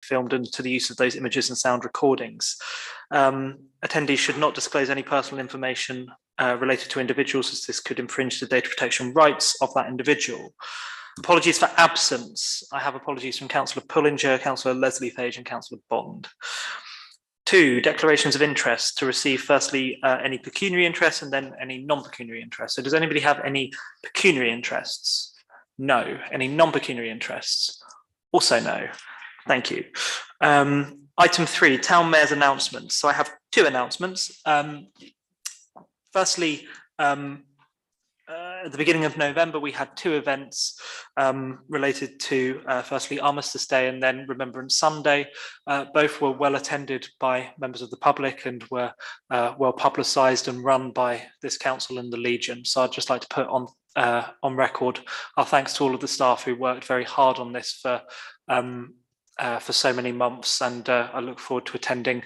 filmed and to the use of those images and sound recordings. Attendees should not disclose any personal information related to individuals, as this could infringe the data protection rights of that individual. Apologies for absence. I have apologies from Councillor Pullinger, Councillor Leslie Page and Councillor Bond. 2, declarations of interest to receive firstly any pecuniary interest and then any non-pecuniary interest. So does anybody have any pecuniary interests? No. Any non-pecuniary interests? Also no. Thank you. Item 3, Town Mayor's announcements. So I have 2 announcements. Firstly, at the beginning of November, we had 2 events related to, firstly, Armistice Day and then Remembrance Sunday. Both were well attended by members of the public and were well publicised and run by this council and the Legion. So I'd just like to put on record our thanks to all of the staff who worked very hard on this for so many months, and I look forward to attending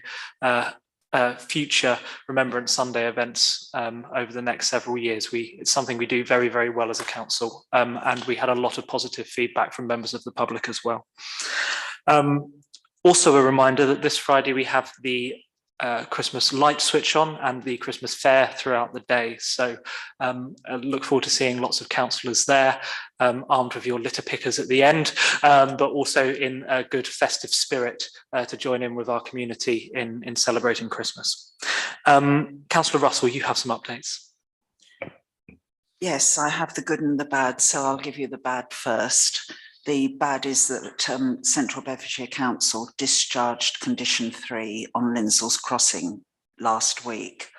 future Remembrance Sunday events over the next several years. It's something we do very, very well as a council, and we had a lot of positive feedback from members of the public as well. Also a reminder that this Friday we have the Christmas light switch on and the Christmas fair throughout the day. So I look forward to seeing lots of councillors there, armed with your litter pickers at the end, but also in a good festive spirit to join in with our community in celebrating Christmas. Councillor Russell, you have some updates. Yes, I have the good and the bad, so I'll give you the bad first. The bad is that Central Bedfordshire Council discharged Condition 3 on Lindsell's Crossing last week,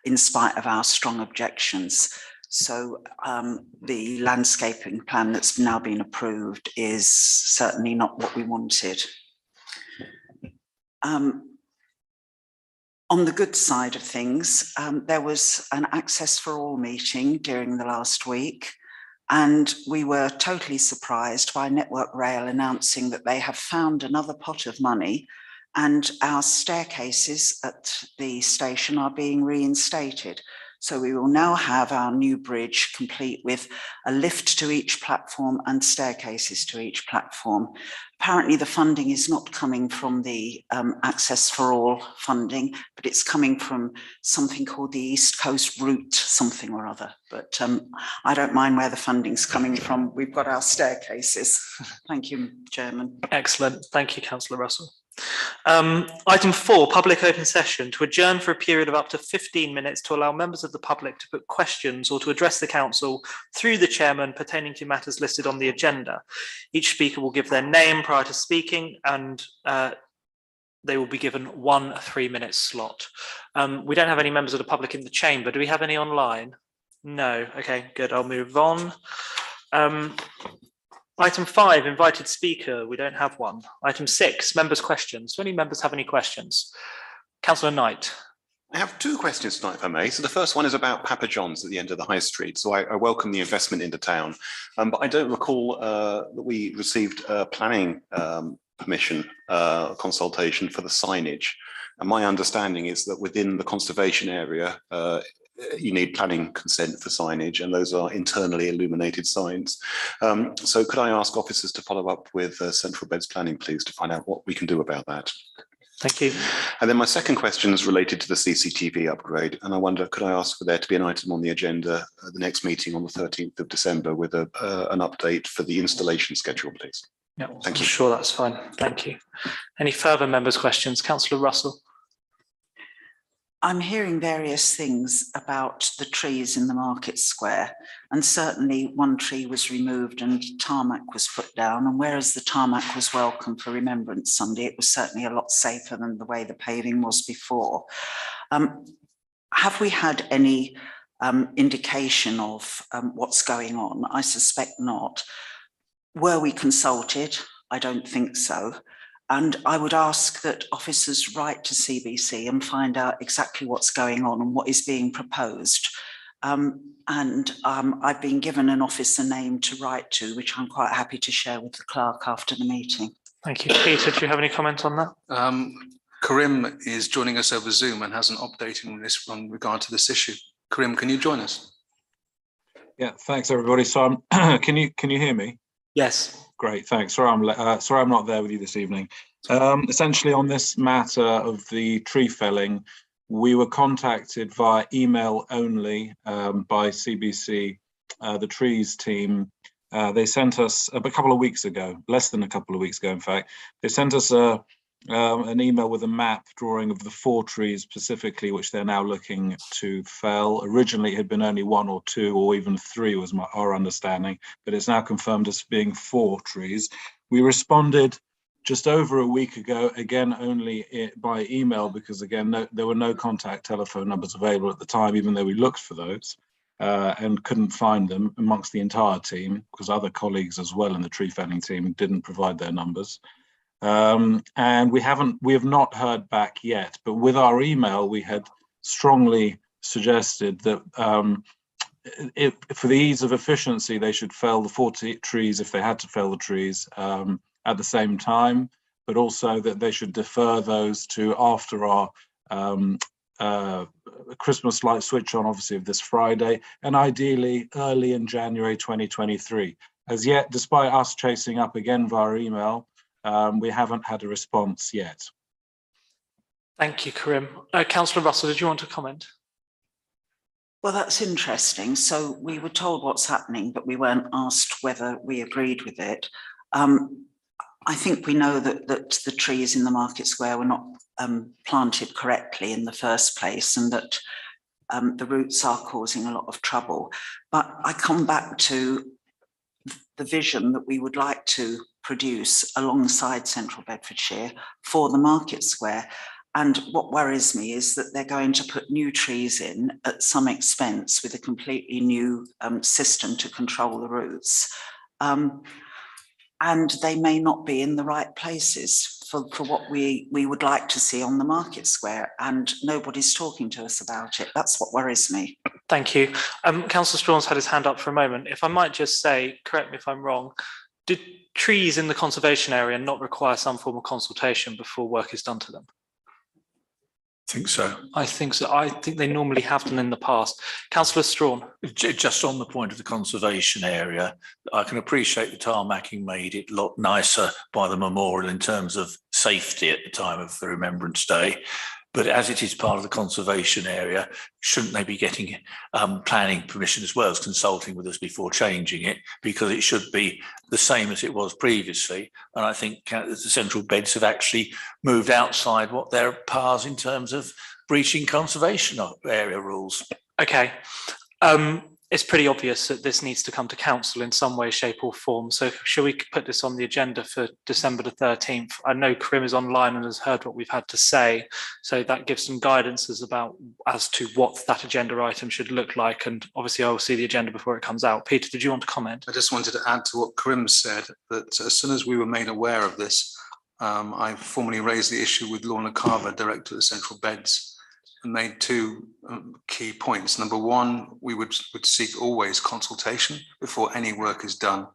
in spite of our strong objections. So the landscaping plan that's now been approved is certainly not what we wanted. On the good side of things, there was an Access for All meeting during the last week. And we were totally surprised by Network Rail announcing that they have found another pot of money and our staircases at the station are being reinstated. So we will now have our new bridge complete with a lift to each platform and staircases to each platform. Apparently the funding is not coming from the Access for All funding, but it's coming from something called the East Coast Route something or other. But I don't mind where the funding's coming from. We've got our staircases. Thank you, Chairman. Excellent. Thank you, Councillor Russell. Item 4, public open session, to adjourn for a period of up to 15 minutes to allow members of the public to put questions or to address the council through the chairman pertaining to matters listed on the agenda. Each speaker will give their name prior to speaking, and they will be given 1 3-minute slot. We don't have any members of the public in the chamber. Do we have any online? No. Okay, good. I'll move on. Item 5, invited speaker. We don't have one. Item 6, members' questions. Do any members have any questions? Councillor Knight. I have 2 questions tonight, if I may. So the first one is about Papa John's at the end of the High Street. So I welcome the investment into town, but I don't recall that we received planning permission consultation for the signage. And my understanding is that within the conservation area, you need planning consent for signage, and those are internally illuminated signs. So could I ask officers to follow up with Central Beds Planning, please, to find out what we can do about that? Thank you. And then my second question is related to the CCTV upgrade, and I wonder, could I ask for there to be an item on the agenda at the next meeting on the 13th of December with an update for the installation schedule, please? Yeah, thank you. Sure, that's fine. Thank you. Any further members' questions? Councillor Russell. I'm hearing various things about the trees in the market square, and certainly one tree was removed and tarmac was put down, and whereas the tarmac was welcome for Remembrance Sunday, it was certainly a lot safer than the way the paving was before. Have we had any indication of what's going on? I suspect not. Were we consulted? I don't think so. And I would ask that officers write to CBC and find out exactly what's going on and what is being proposed. I've been given an officer name to write to, which I'm quite happy to share with the clerk after the meeting. Thank you. Peter, do you have any comment on that? Karim is joining us over Zoom and has an update in regard to this issue. Karim, can you join us? Yeah, thanks everybody. So can you hear me? Yes. Great, thanks. Sorry I'm not there with you this evening. Essentially, on this matter of the tree felling, we were contacted via email only by CBC, the trees team. They sent us a couple of weeks ago, less than a couple of weeks ago, in fact. They sent us an email with a map drawing of the 4 trees specifically, which they're now looking to fell. Originally, it had been only 1 or 2 or even 3 was our understanding, but it's now confirmed as being 4 trees. We responded just over a week ago, again, only by email, because again, there were no contact telephone numbers available at the time, even though we looked for those and couldn't find them amongst the entire team, because other colleagues as well in the tree felling team didn't provide their numbers. And we have not heard back yet, but with our email, we had strongly suggested that for the ease of efficiency, they should fell the 40 trees if they had to fell the trees at the same time, but also that they should defer those to after our Christmas light switch on, obviously, of this Friday, and ideally early in January 2023. As yet, despite us chasing up again via email, we haven't had a response yet. Thank you, Karim. Councillor Russell, did you want to comment? Well, that's interesting. So we were told what's happening, but we weren't asked whether we agreed with it. I think we know that the trees in the Market Square were not planted correctly in the first place, and that the roots are causing a lot of trouble. But I come back to the vision that we would like to produce alongside Central Bedfordshire for the Market Square. And what worries me is that they're going to put new trees in at some expense with a completely new system to control the roots. And they may not be in the right places for what we would like to see on the Market Square, and nobody's talking to us about it. That's what worries me. Thank you. Councillor Strawn's had his hand up for a moment. If I might just say, correct me if I'm wrong, did trees in the conservation area not require some form of consultation before work is done to them? I think so. I think so. I think they normally have done in the past. Councillor Strawn. Just on the point of the conservation area, I can appreciate the tarmacking made it look nicer by the memorial in terms of safety at the time of the Remembrance Day. But as it is part of the conservation area, shouldn't they be getting planning permission as well as consulting with us before changing it? Because it should be the same as it was previously. And I think the Central Beds have actually moved outside what their powers in terms of breaching conservation area rules. Okay. It's pretty obvious that this needs to come to council in some way, shape or form. So shall we put this on the agenda for December the 13th? I know Karim is online and has heard what we've had to say. So that gives some guidance as to what that agenda item should look like. And obviously I will see the agenda before it comes out. Peter, did you want to comment? I just wanted to add to what Karim said, that as soon as we were made aware of this, I formally raised the issue with Lorna Carver, Director of the Central Beds, and made 2 key points. Number 1, we would seek always consultation before any work is done.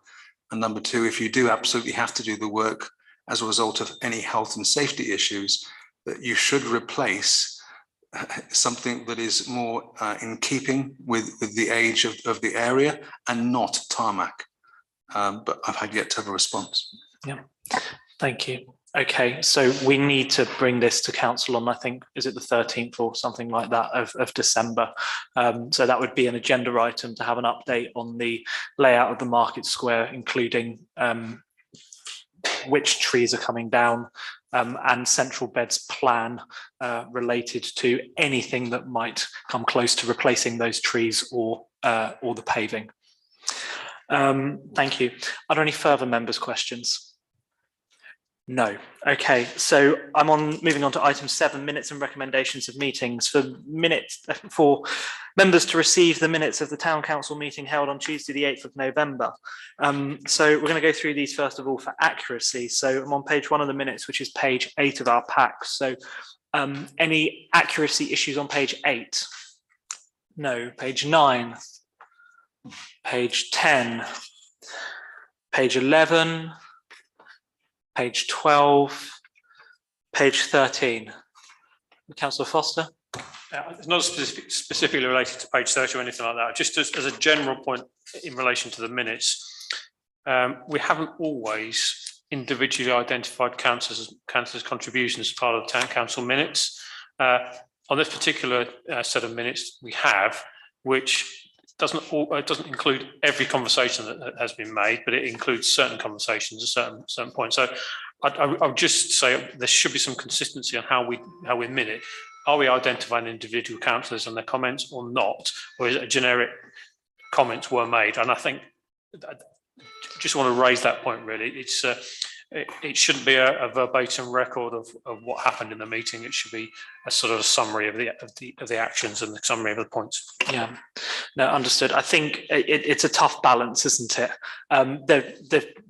And number 2, if you do absolutely have to do the work as a result of any health and safety issues, that you should replace something that is more in keeping with the age of the area and not tarmac. But I've had yet to have a response. Yeah, thank you. Okay, so we need to bring this to council on, I think, is it the 13th or something like that of December? So that would be an agenda item to have an update on the layout of the Market Square, including which trees are coming down and Central Beds plan related to anything that might come close to replacing those trees or the paving. Thank you. Are there any further members' questions? No. Okay, so I'm moving on to item 7, minutes and recommendations of meetings. For members to receive the minutes of the Town Council meeting held on Tuesday the 8th of November. So we're going to go through these first of all for accuracy. So I'm on page 1 of the minutes, which is page 8 of our pack. So any accuracy issues on page 8? No. Page 9, page 10, page 11, page 12, page 13. Councillor Foster? It's not specifically related to page 30 or anything like that. Just as a general point in relation to the minutes, we haven't always individually identified councillors' contributions as part of the town council minutes. On this particular set of minutes we have, which doesn't include every conversation that has been made, but it includes certain conversations at certain points. So I would just say there should be some consistency on how we minute. Are we identifying individual councillors and their comments or not, or is it a generic comments were made? And I think I just want to raise that point. Really, it shouldn't be a verbatim record of what happened in the meeting. It should be a sort of a summary of the actions and the summary of the points. Yeah, no, understood. I think it's a tough balance, isn't it?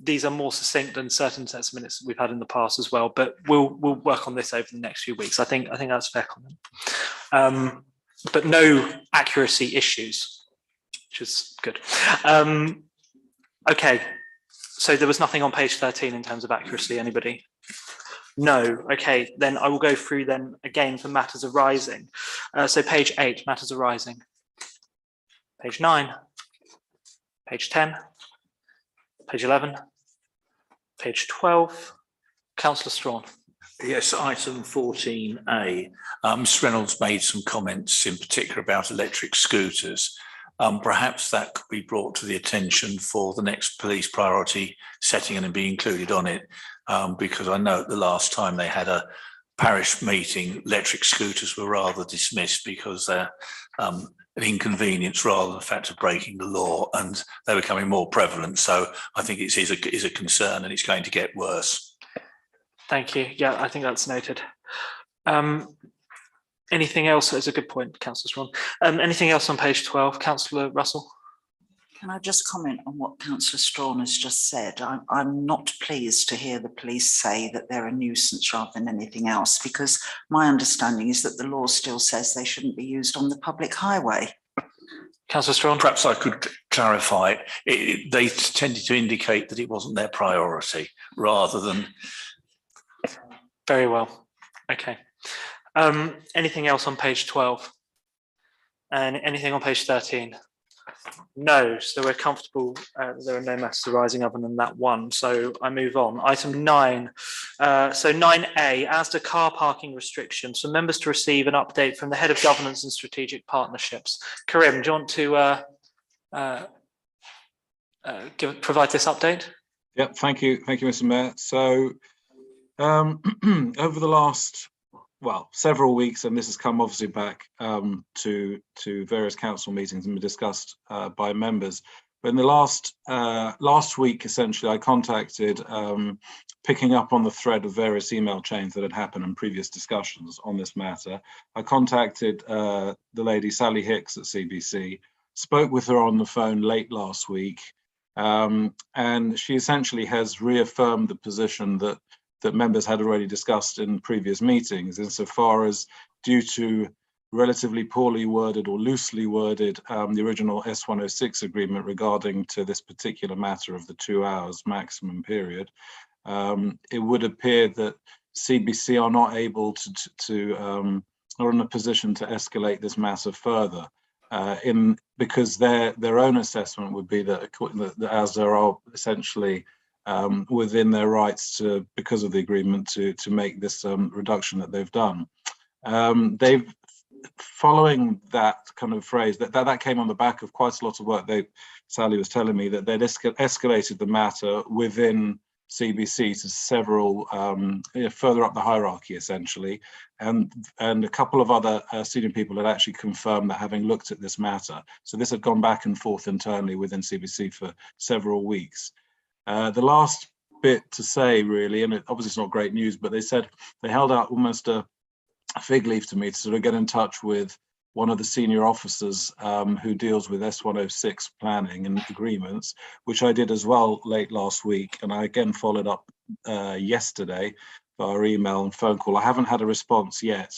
These are more succinct than certain sets of minutes we've had in the past as well. But we'll work on this over the next few weeks. I think that's a fair comment. But no accuracy issues, which is good. Okay. So there was nothing on page 13 in terms of accuracy, anybody? No, okay, then I will go through then again for matters arising. So page 8, matters arising. Page 9, page 10, page 11, page 12, Councillor Strawn. Yes, item 14A. Ms Reynolds made some comments in particular about electric scooters. Perhaps that could be brought to the attention for the next police priority setting and be included on it, because I know the last time they had a parish meeting, electric scooters were rather dismissed because they're an inconvenience rather than the fact of breaking the law, and they're becoming more prevalent. So I think it is a concern and it's going to get worse. Thank you. Yeah, I think that's noted. Anything else? That's a good point, Councillor Strawn. Anything else on page 12, Councillor Russell? Can I just comment on what Councillor Strawn has just said? I'm not pleased to hear the police say that they're a nuisance rather than anything else, because my understanding is that the law still says they shouldn't be used on the public highway. Councillor Strawn? Perhaps I could clarify. They tended to indicate that it wasn't their priority rather than... Very well. Okay. Anything else on page 12? And anything on page 13? No, so we're comfortable. There are no matters arising other than that one. So I move on. Item 9. So 9A, as to car parking restrictions, for members to receive an update from the Head of Governance and Strategic Partnerships. Karim, do you want to provide this update? Yep, thank you, Mr. Mayor. So over the last several weeks, and this has come obviously back to various council meetings and been discussed by members. But in the last week, essentially, I contacted, picking up on the thread of various email chains that had happened in previous discussions on this matter. I contacted the lady Sally Hicks at CBC, spoke with her on the phone late last week, and she essentially has reaffirmed the position that members had already discussed in previous meetings, insofar as, due to relatively poorly worded or loosely worded the original S106 agreement regarding to this particular matter of the 2 hours maximum period, it would appear that CBC are not able or in a position to escalate this matter further, because their own assessment would be that as there are essentially within their rights to, because of the agreement, to make this reduction that they've done. They've, following that kind of phrase, that came on the back of quite a lot of work. Sally was telling me that they'd escalated the matter within CBC to several further up the hierarchy, essentially, and a couple of other senior people had actually confirmed that, having looked at this matter. So this had gone back and forth internally within CBC for several weeks. The last bit to say, really, and obviously it's not great news, but they said they held out almost a fig leaf to me to sort of get in touch with one of the senior officers who deals with S106 planning and agreements, which I did as well late last week. And I again followed up yesterday via email and phone call. I haven't had a response yet.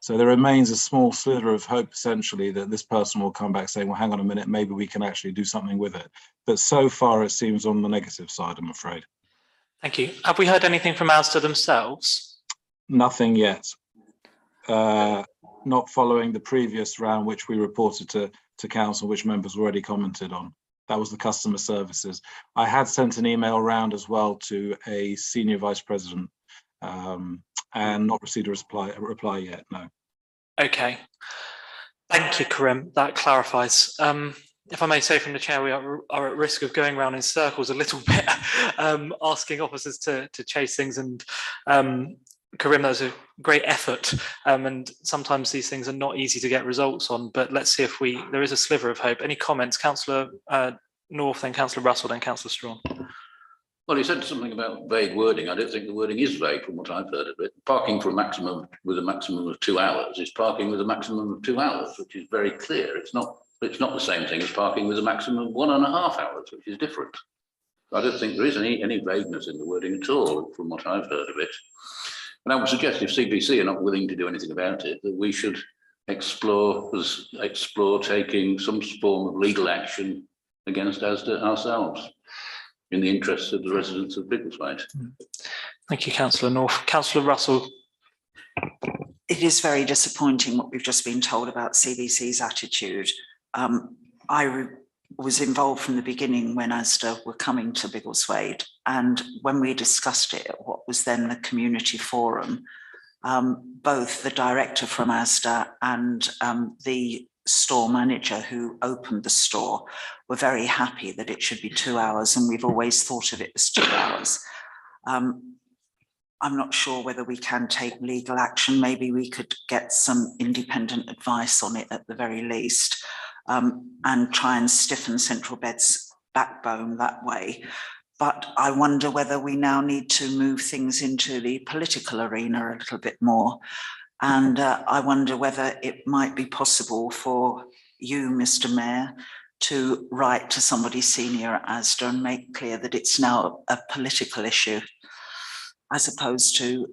So there remains a small slither of hope, essentially, that this person will come back saying, well, hang on a minute, maybe we can actually do something with it. But so far, it seems on the negative side, I'm afraid. Thank you. Have we heard anything from Asda themselves? Nothing yet. Not following the previous round, which we reported to council, which members already commented on. That was the customer services. I had sent an email around as well to a senior vice president and not received a reply yet, no. Okay. Thank you, Karim. That clarifies. If I may say from the chair, we are at risk of going around in circles a little bit, asking officers to chase things. And Karim, that was a great effort. And sometimes these things are not easy to get results on, but let's see if there is a sliver of hope. Any comments? Councillor North, then Councillor Russell, then Councillor Strawn. Well, he said something about vague wording. I don't think the wording is vague from what I've heard of it. Parking for a maximum of 2 hours is parking with a maximum of 2 hours, which is very clear. It's not the same thing as parking with a maximum of 1.5 hours, which is different. I don't think there is any vagueness in the wording at all from what I've heard of it. And I would suggest if CBC are not willing to do anything about it, that we should explore taking some form of legal action against Asda ourselves, in the interests of the residents of Biggleswade. Thank you, Councillor North. Councillor Russell. It is very disappointing what we've just been told about CBC's attitude. I was involved from the beginning when Asda were coming to Biggleswade, and when we discussed it at what was then the community forum, both the director from Asda and the store manager who opened the store were very happy that it should be 2 hours, and we've always thought of it as 2 hours. I'm not sure whether we can take legal action. Maybe we could get some independent advice on it at the very least, and try and stiffen Central Bed's backbone that way. But I wonder whether we now need to move things into the political arena a little bit more. And I wonder whether it might be possible for you, Mr. Mayor, to write to somebody senior at Asda and make clear that it's now a political issue, as opposed to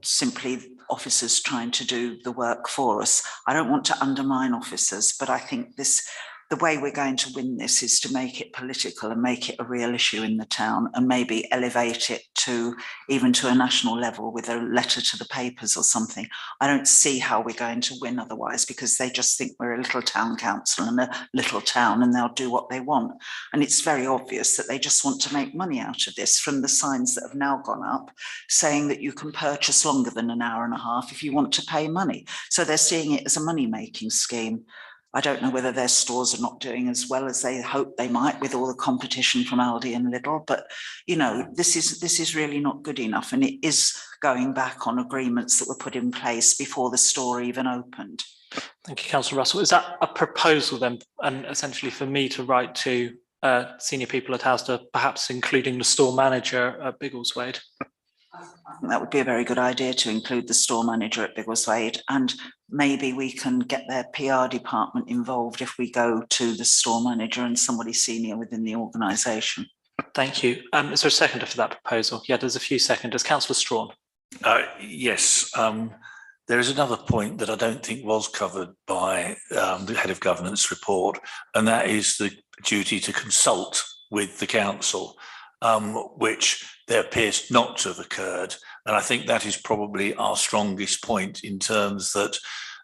simply officers trying to do the work for us. I don't want to undermine officers, but I think the way we're going to win this is to make it political and make it a real issue in the town, and maybe elevate it even to a national level with a letter to the papers or something. I don't see how we're going to win otherwise, because they just think we're a little town council and a little town, and they'll do what they want. And it's very obvious that they just want to make money out of this, from the signs that have now gone up saying that you can purchase longer than 1.5 hours if you want to pay money. So they're seeing it as a money-making scheme. I don't know whether their stores are not doing as well as they hope they might with all the competition from Aldi and Lidl, but you know, this is really not good enough, and it is going back on agreements that were put in place before the store even opened. Thank you, Councillor Russell. Is that a proposal then, and essentially for me to write to senior people at Asda, perhaps including the store manager at Biggleswade? I think that would be a very good idea to include the store manager at Biggleswade, and maybe we can get their PR department involved if we go to the store manager and somebody senior within the organisation. Thank you. Is there a seconder for that proposal? Yeah, there's a few seconders. Councillor Strawn. Yes. There is another point that I don't think was covered by the Head of Governance report, and that is the duty to consult with the council, which there appears not to have occurred. And I think that is probably our strongest point, in terms that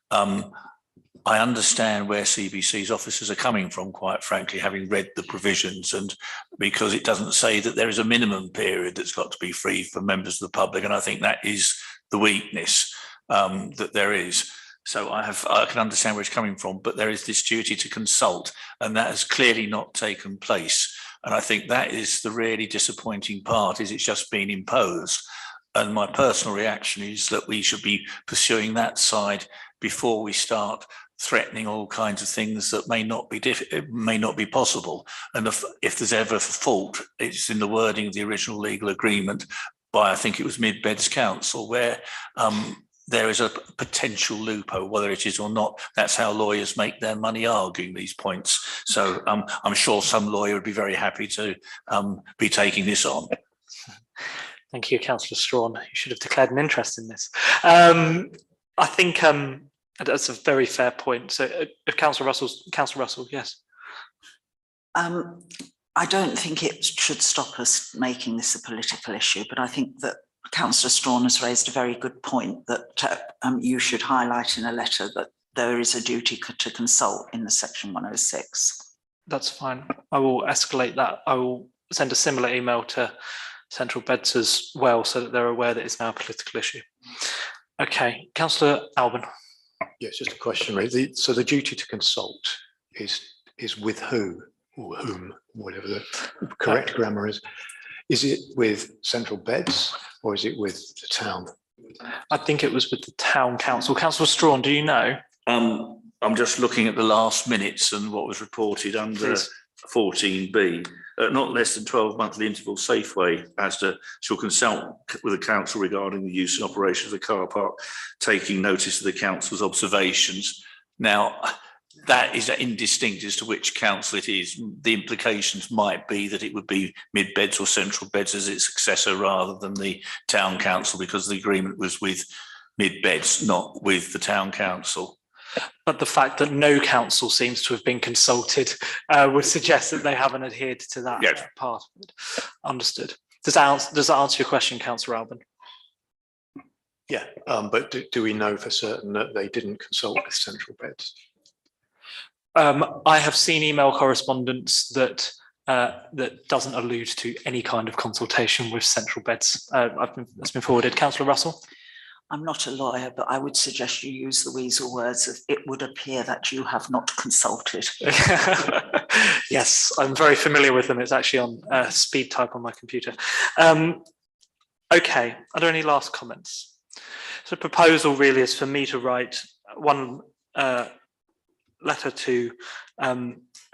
I understand where CBC's officers are coming from, quite frankly, having read the provisions, and because it doesn't say that there is a minimum period that's got to be free for members of the public. And I think that is the weakness that there is. So I can understand where it's coming from, but there is this duty to consult, and that has clearly not taken place. And I think that is the really disappointing part, is it's just been imposed. And my personal reaction is that we should be pursuing that side before we start threatening all kinds of things that may not be possible. And if there's ever a fault, it's in the wording of the original legal agreement by, I think it was Mid Beds Council, where there is a potential loophole, whether it is or not. That's how lawyers make their money, arguing these points. So I'm sure some lawyer would be very happy to be taking this on. Thank you, Councillor Strawn. You should have declared an interest in this. I think that's a very fair point. So if Councillor Russell, yes. I don't think it should stop us making this a political issue, but I think that Councillor Strawn has raised a very good point that you should highlight in a letter that there is a duty to consult in the Section 106. That's fine. I will escalate that. I will send a similar email to Central Beds as well, so that they're aware that it's now a political issue. Okay, Councillor Alban. Yeah, it's just a question, really. So the duty to consult is with who or whom, whatever the correct grammar is. Is it with Central Beds or is it with the town? I think it was with the town council. Councillor Strawn, do you know? I'm just looking at the last minutes and what was reported under 14B. Not less than 12 monthly interval Safeway ASDA shall consult with the council regarding the use and operation of the car park, taking notice of the council's observations. Now, that is indistinct as to which council it is. The implications might be that it would be Mid Beds or Central Beds as its successor rather than the town council, because the agreement was with Mid Beds, not with the town council. But the fact that no council seems to have been consulted would suggest that they haven't adhered to that part of it. Understood. Does that answer your question, Councillor Alban? Yeah, but do we know for certain that they didn't consult with Central Beds? I have seen email correspondence that doesn't allude to any kind of consultation with Central Beds. That's been forwarded. Councillor Russell? I'm not a lawyer, but I would suggest you use the weasel words of "it would appear that you have not consulted." Yes, I'm very familiar with them. It's actually on speed type on my computer. Okay, are there any last comments? So the proposal really is for me to write one letter to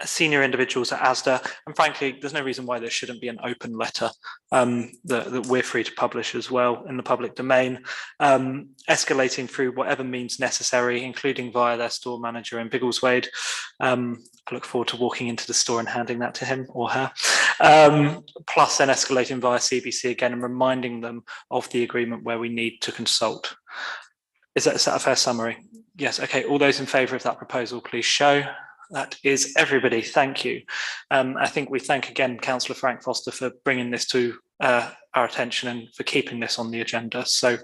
senior individuals at ASDA, and frankly, there's no reason why there shouldn't be an open letter that we're free to publish as well in the public domain, escalating through whatever means necessary, including via their store manager in Biggleswade. I look forward to walking into the store and handing that to him or her, plus then escalating via CBC again and reminding them of the agreement where we need to consult. Is that a fair summary? Yes, okay, all those in favour of that proposal, please show. That is everybody, thank you. I think we thank again Councillor Frank Foster for bringing this to our attention and for keeping this on the agenda. So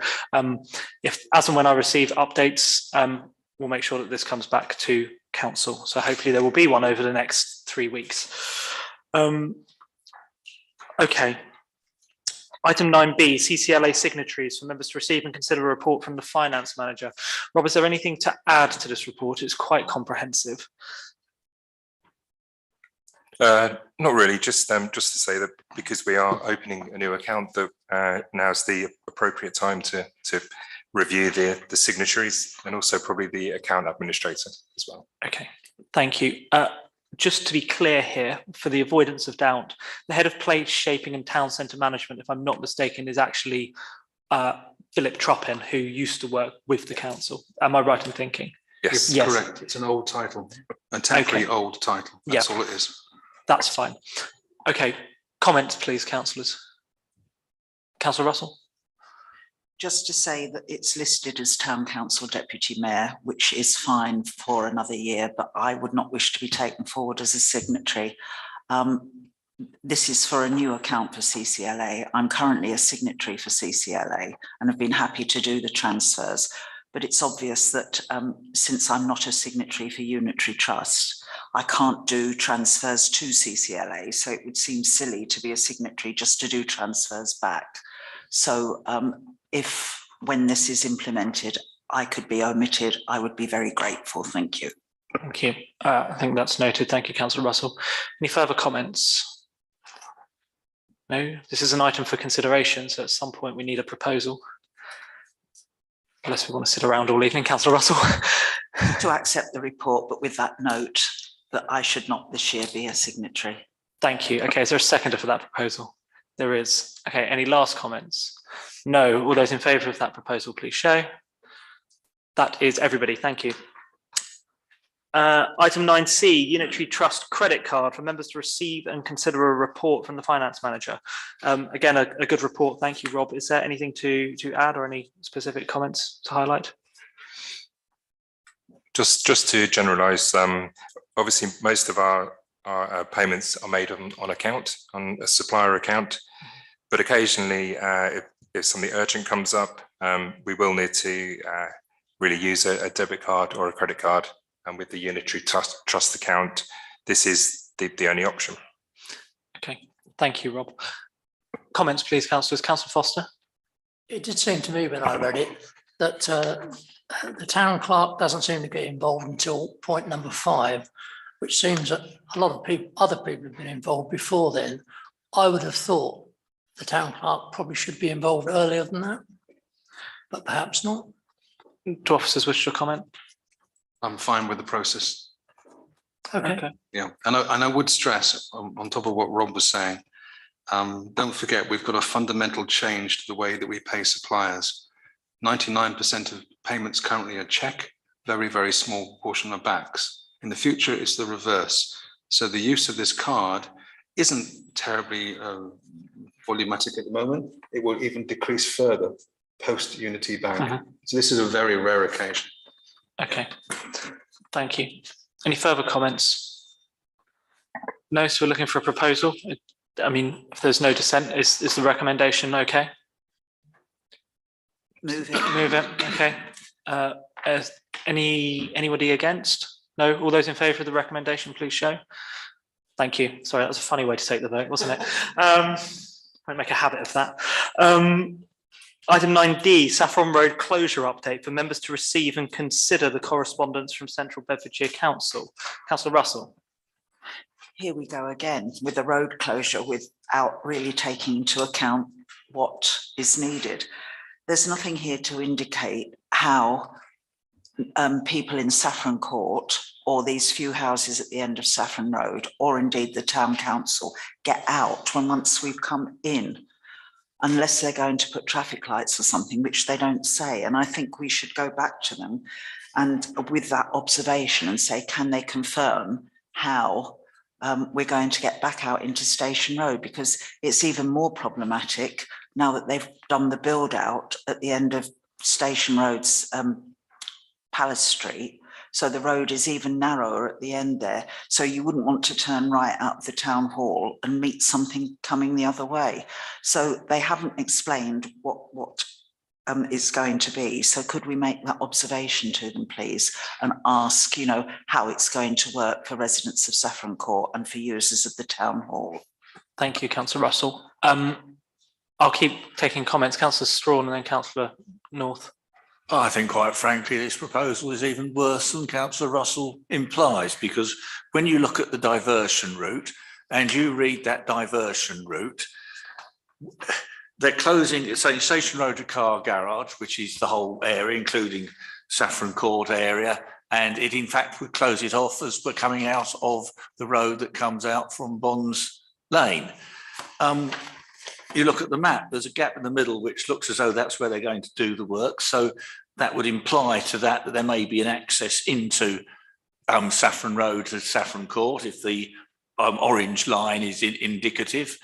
if, as and when I receive updates, we'll make sure that this comes back to council. So hopefully there will be one over the next 3 weeks. Okay. Item 9B, CCLA signatories for members to receive and consider a report from the finance manager. Rob, is there anything to add to this report? It's quite comprehensive. Not really, just to say that because we are opening a new account, that now's the appropriate time to review the signatories and also probably the account administrator as well. Okay, thank you. Just to be clear here, for the avoidance of doubt, the head of place shaping and town centre management, if I'm not mistaken, is actually Philip Troppin, who used to work with the council. Am I right in thinking? Yes, correct. It's an old title, a temporary old title. That's all it is. That's fine. Okay, comments, please, councillors. Councillor Russell. Just to say that it's listed as Town Council Deputy Mayor, which is fine for another year, but I would not wish to be taken forward as a signatory. This is for a new account for CCLA. I'm currently a signatory for CCLA and have been happy to do the transfers, but it's obvious that since I'm not a signatory for Unitary Trust, I can't do transfers to CCLA, so it would seem silly to be a signatory just to do transfers back. So if, when this is implemented, I could be omitted, I would be very grateful. Thank you. Thank you. I think that's noted. Thank you, Councillor Russell. Any further comments? No, this is an item for consideration, so at some point we need a proposal. Unless we want to sit around all evening, Councillor Russell. To accept the report, but with that note that I should not this year be a signatory. Thank you. Okay, is there a seconder for that proposal? There is. Okay, any last comments? No, all those in favour of that proposal, please show. That is everybody, thank you. Item 9C, Unitary Trust credit card for members to receive and consider a report from the finance manager. Again, a good report, thank you, Rob. Is there anything to add or any specific comments to highlight? Just to generalise, obviously most of our payments are made on account, on a supplier account, but occasionally if something urgent comes up, we will need to really use a debit card or a credit card. And with the Unitary Trust account, this is the only option. Okay, thank you, Rob. Comments, please, councillors. Councillor Foster. It did seem to me when I read it that the town clerk doesn't seem to get involved until point number 5, which seems that a lot of people, other people have been involved before then. I would have thought the town clerk probably should be involved earlier than that, but perhaps not. Do officers wish to comment? I'm fine with the process. Okay. Yeah, and I would stress on top of what Rob was saying, don't forget we've got a fundamental change to the way that we pay suppliers. 99% of payments currently are check, very, very small portion are backs. In the future, it's the reverse. So the use of this card isn't terribly volumatic at the moment. It will even decrease further post Unity Bank. So this is a very rare occasion. Okay, thank you. Any further comments? No, so we're looking for a proposal. I mean, if there's no dissent, is the recommendation okay? Move it. Move it, okay. Anybody against? No, all those in favour of the recommendation, please show. Thank you. Sorry, that was a funny way to take the vote, wasn't it? Might make a habit of that. Item 9D, Saffron Road closure update for members to receive and consider the correspondence from Central Bedfordshire Council. Councillor Russell. Here we go again with the road closure without really taking into account what is needed. There's nothing here to indicate how people in Saffron Court or these few houses at the end of Saffron Road, or indeed the town council, get out when once we've come in, unless they're going to put traffic lights or something, which they don't say. And I think we should go back to them and with that observation and say, can they confirm how we're going to get back out into Station Road, because it's even more problematic now that they've done the build out at the end of Station Road's Palace Street. So the road is even narrower at the end there. So you wouldn't want to turn right out of the town hall and meet something coming the other way. So they haven't explained what is going to be. So could we make that observation to them, please, and ask, you know, how it's going to work for residents of Saffron Court and for users of the town hall? Thank you, Councillor Russell. I'll keep taking comments. Councillor Strawn and then Councillor North. I think, quite frankly, this proposal is even worse than Councillor Russell implies, because when you look at the diversion route and you read that diversion route, they're closing, it's saying Station Road to Car Garage, which is the whole area, including Saffron Court area, and it in fact would close it off as we're coming out of the road that comes out from Bonds Lane. You look at the map, there's a gap in the middle which looks as though that's where they're going to do the work. So that would imply to that there may be an access into Saffron Road to Saffron Court if the orange line is indicative,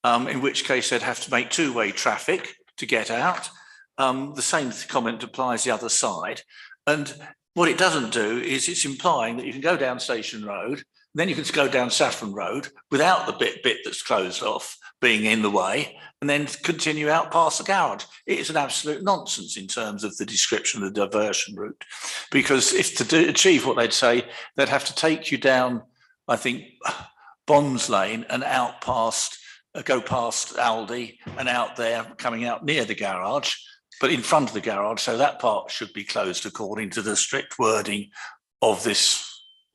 in which case they'd have to make two-way traffic to get out. The same comment applies the other side. And what it doesn't do is it's implying that you can go down Station Road, then you can go down Saffron Road without the bit that's closed off being in the way, and then continue out past the garage. It is an absolute nonsense in terms of the description of the diversion route, because if to achieve what they'd say, they'd have to take you down, I think, Bonds Lane and out past, go past Aldi and out there, coming out near the garage, but in front of the garage. So that part should be closed according to the strict wording of this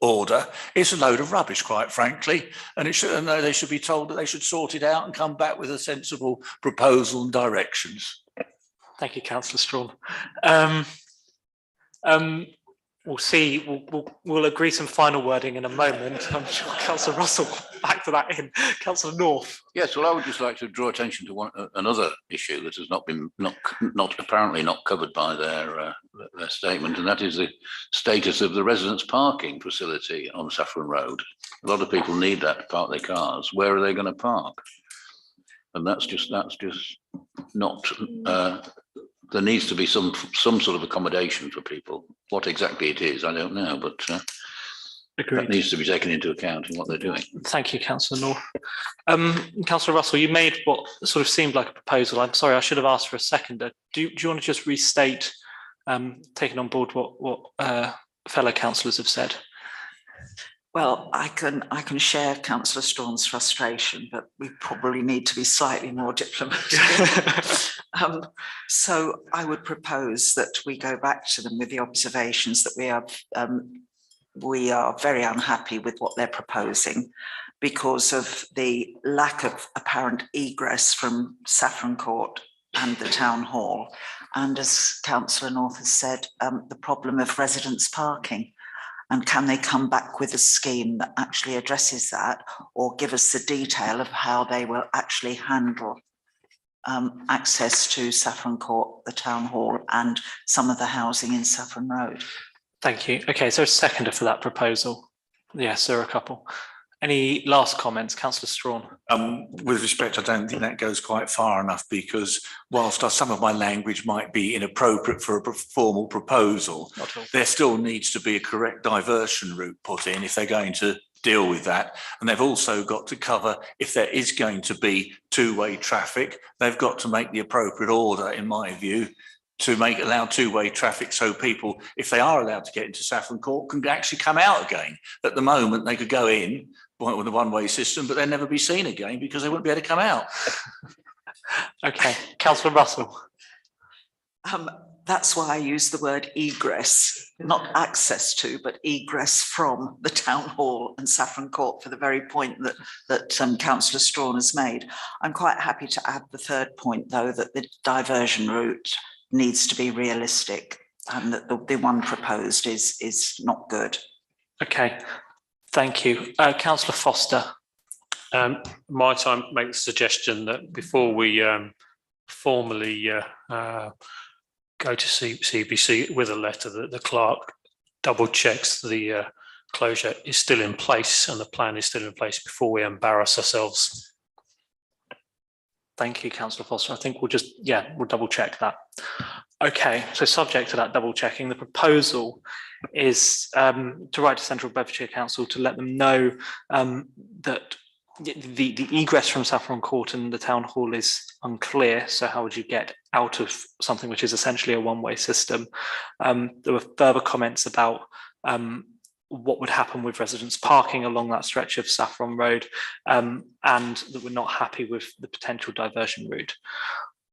order. It's a load of rubbish, quite frankly, and they should be told that they should sort it out and come back with a sensible proposal and directions. Thank you, Councillor Strawn. We'll see. We'll agree some final wording in a moment. I'm sure Councillor Russell will factor that in. Councillor North. Yes, well, I would just like to draw attention to another issue that has not apparently not covered by their statement, and that is the status of the residents' parking facility on Saffron Road. A lot of people need that to park their cars. Where are they going to park? And that's just not. There needs to be some sort of accommodation for people. What exactly it is, I don't know, but that needs to be taken into account in what they're doing. Thank you, Councillor North. Councillor Russell, you made what sort of seemed like a proposal. I'm sorry, I should have asked for a seconder. Do you want to just restate, taking on board what fellow councillors have said? Well, I can share Councillor Strawn's frustration, but we probably need to be slightly more diplomatic. So I would propose that we go back to them with the observations that we are very unhappy with what they're proposing because of the lack of apparent egress from Saffron Court and the Town Hall. And as Councillor North has said, the problem of residents parking. And can they come back with a scheme that actually addresses that, or give us the detail of how they will actually handle access to Saffron Court, the Town Hall, and some of the housing in Saffron Road? Thank you. Okay, so a seconder for that proposal. Yes, there are a couple. Any last comments, Councillor Strawn? With respect, I don't think that goes quite far enough, because whilst some of my language might be inappropriate for a formal proposal, there still needs to be a correct diversion route put in if they're going to deal with that. And they've also got to cover, if there is going to be two-way traffic, they've got to make the appropriate order, in my view, to allow two-way traffic, so people, if they are allowed to get into Saffron Court, can actually come out again. At the moment, they could go in with a one-way system, but they'll never be seen again because they won't be able to come out. Okay, Councillor Russell. That's why I use the word egress, not access to, but egress from the Town Hall and Saffron Court, for the very point that Councillor Strawn has made. I'm quite happy to add the third point, though, that the diversion route needs to be realistic, and that the one proposed is not good. Okay, thank you. Councillor Foster. My time make the suggestion that before we formally go to CBC with a letter, that the clerk double checks the closure is still in place and the plan is still in place before we embarrass ourselves. Thank you, Councillor Foster. I think we'll double check that. Okay, so subject to that double checking, the proposal is to write to Central Bedfordshire Council to let them know that the egress from Saffron Court and the Town Hall is unclear. So how would you get out of something which is essentially a one-way system? There were further comments about what would happen with residents parking along that stretch of Saffron Road, and that we're not happy with the potential diversion route.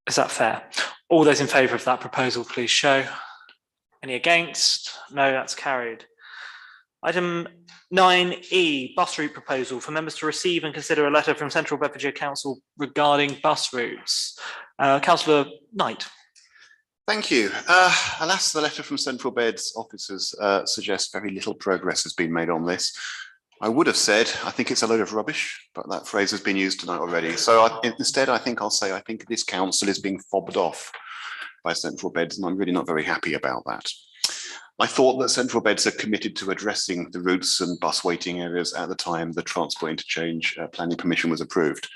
Is that fair? All those in favour of that proposal, please show. Any against? No, that's carried. Item 9E, bus route proposal for members to receive and consider a letter from Central Bedfordshire Council regarding bus routes. Councillor Knight. Thank you. Alas, the letter from Central Bed's officers suggests very little progress has been made on this. I would have said, I think it's a load of rubbish, but that phrase has been used tonight already. So instead, I think I'll say, I think this council is being fobbed off by Central Beds, and I'm really not very happy about that. I thought that Central Beds are committed to addressing the routes and bus waiting areas at the time the transport interchange planning permission was approved.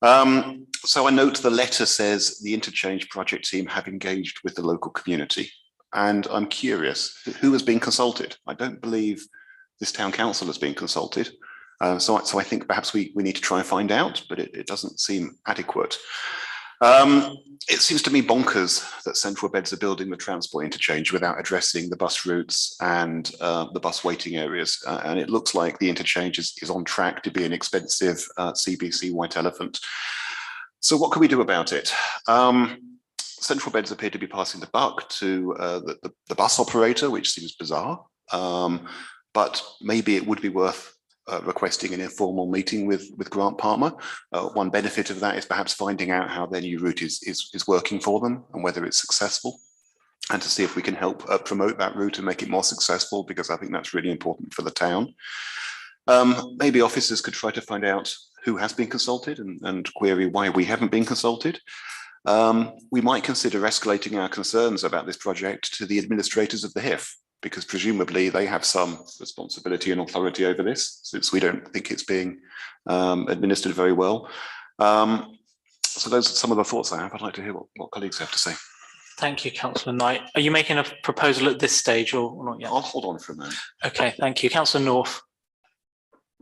So I note the letter says the interchange project team have engaged with the local community, and I'm curious who has been consulted. I don't believe this town council has been consulted. So I think perhaps we need to try and find out, but it doesn't seem adequate. It seems to me bonkers that Central Beds are building the transport interchange without addressing the bus routes and the bus waiting areas. And it looks like the interchange is on track to be an expensive CBC white elephant. So what can we do about it? Central Beds appear to be passing the buck to the bus operator, which seems bizarre. But maybe it would be worth requesting an informal meeting with Grant Palmer. One benefit of that is perhaps finding out how their new route is working for them and whether it's successful, and to see if we can help promote that route and make it more successful, because I think that's really important for the town. Maybe officers could try to find out who has been consulted and query why we haven't been consulted. We might consider escalating our concerns about this project to the administrators of the HIF, because presumably they have some responsibility and authority over this, since we don't think it's being administered very well. So those are some of the thoughts I have. I'd like to hear what colleagues have to say. Thank you, Councillor Knight. Are you making a proposal at this stage or not yet? I'll hold on for a moment. Okay, thank you. Councillor North.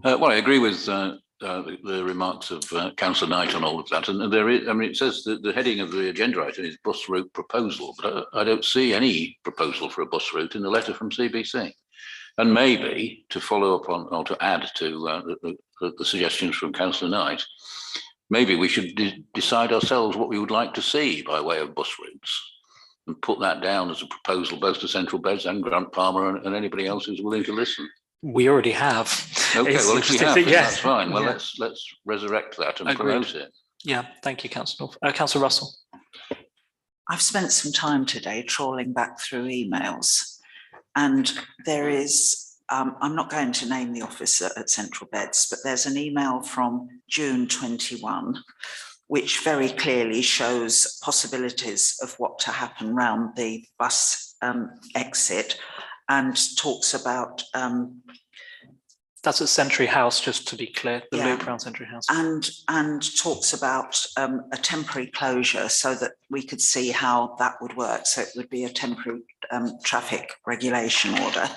Well, I agree with the remarks of Councillor Knight on all of that, and there is, I mean, it says that the heading of the agenda item is bus route proposal, but I don't see any proposal for a bus route in the letter from CBC. And maybe to follow up on, or to add to the suggestions from Councillor Knight, maybe we should decide ourselves what we would like to see by way of bus routes and put that down as a proposal both to Central Beds and Grant Palmer and anybody else who's willing to listen. We already have. Okay, well, if we have, then yeah. that's fine. Well, Yeah. let's resurrect that and Agreed. promote it. Yeah, thank you, Councillor Russell. I've spent some time today trawling back through emails, and there is, I'm not going to name the officer at Central Beds, but there's an email from June 21, which very clearly shows possibilities of what to happen round the bus exit, and talks about that's at Century House, just to be clear, the Yeah. loop around Century House. and talks about a temporary closure so that we could see how that would work. So it would be a temporary traffic regulation order.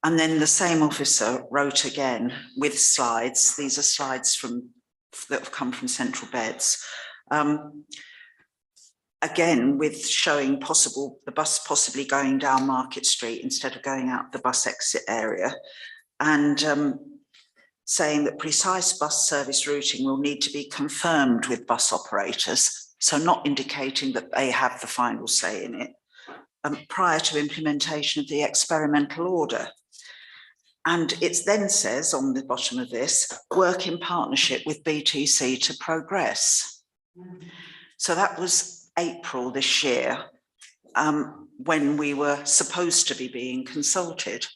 And then the same officer wrote again with slides. These are slides that have come from Central Beds. Again, with showing the bus possibly going down Market Street instead of going out the bus exit area, and saying that precise bus service routing will need to be confirmed with bus operators, so not indicating that they have the final say in it, prior to implementation of the experimental order. And it then says on the bottom of this, work in partnership with BTC to progress. So that was April this year, when we were supposed to be being consulted.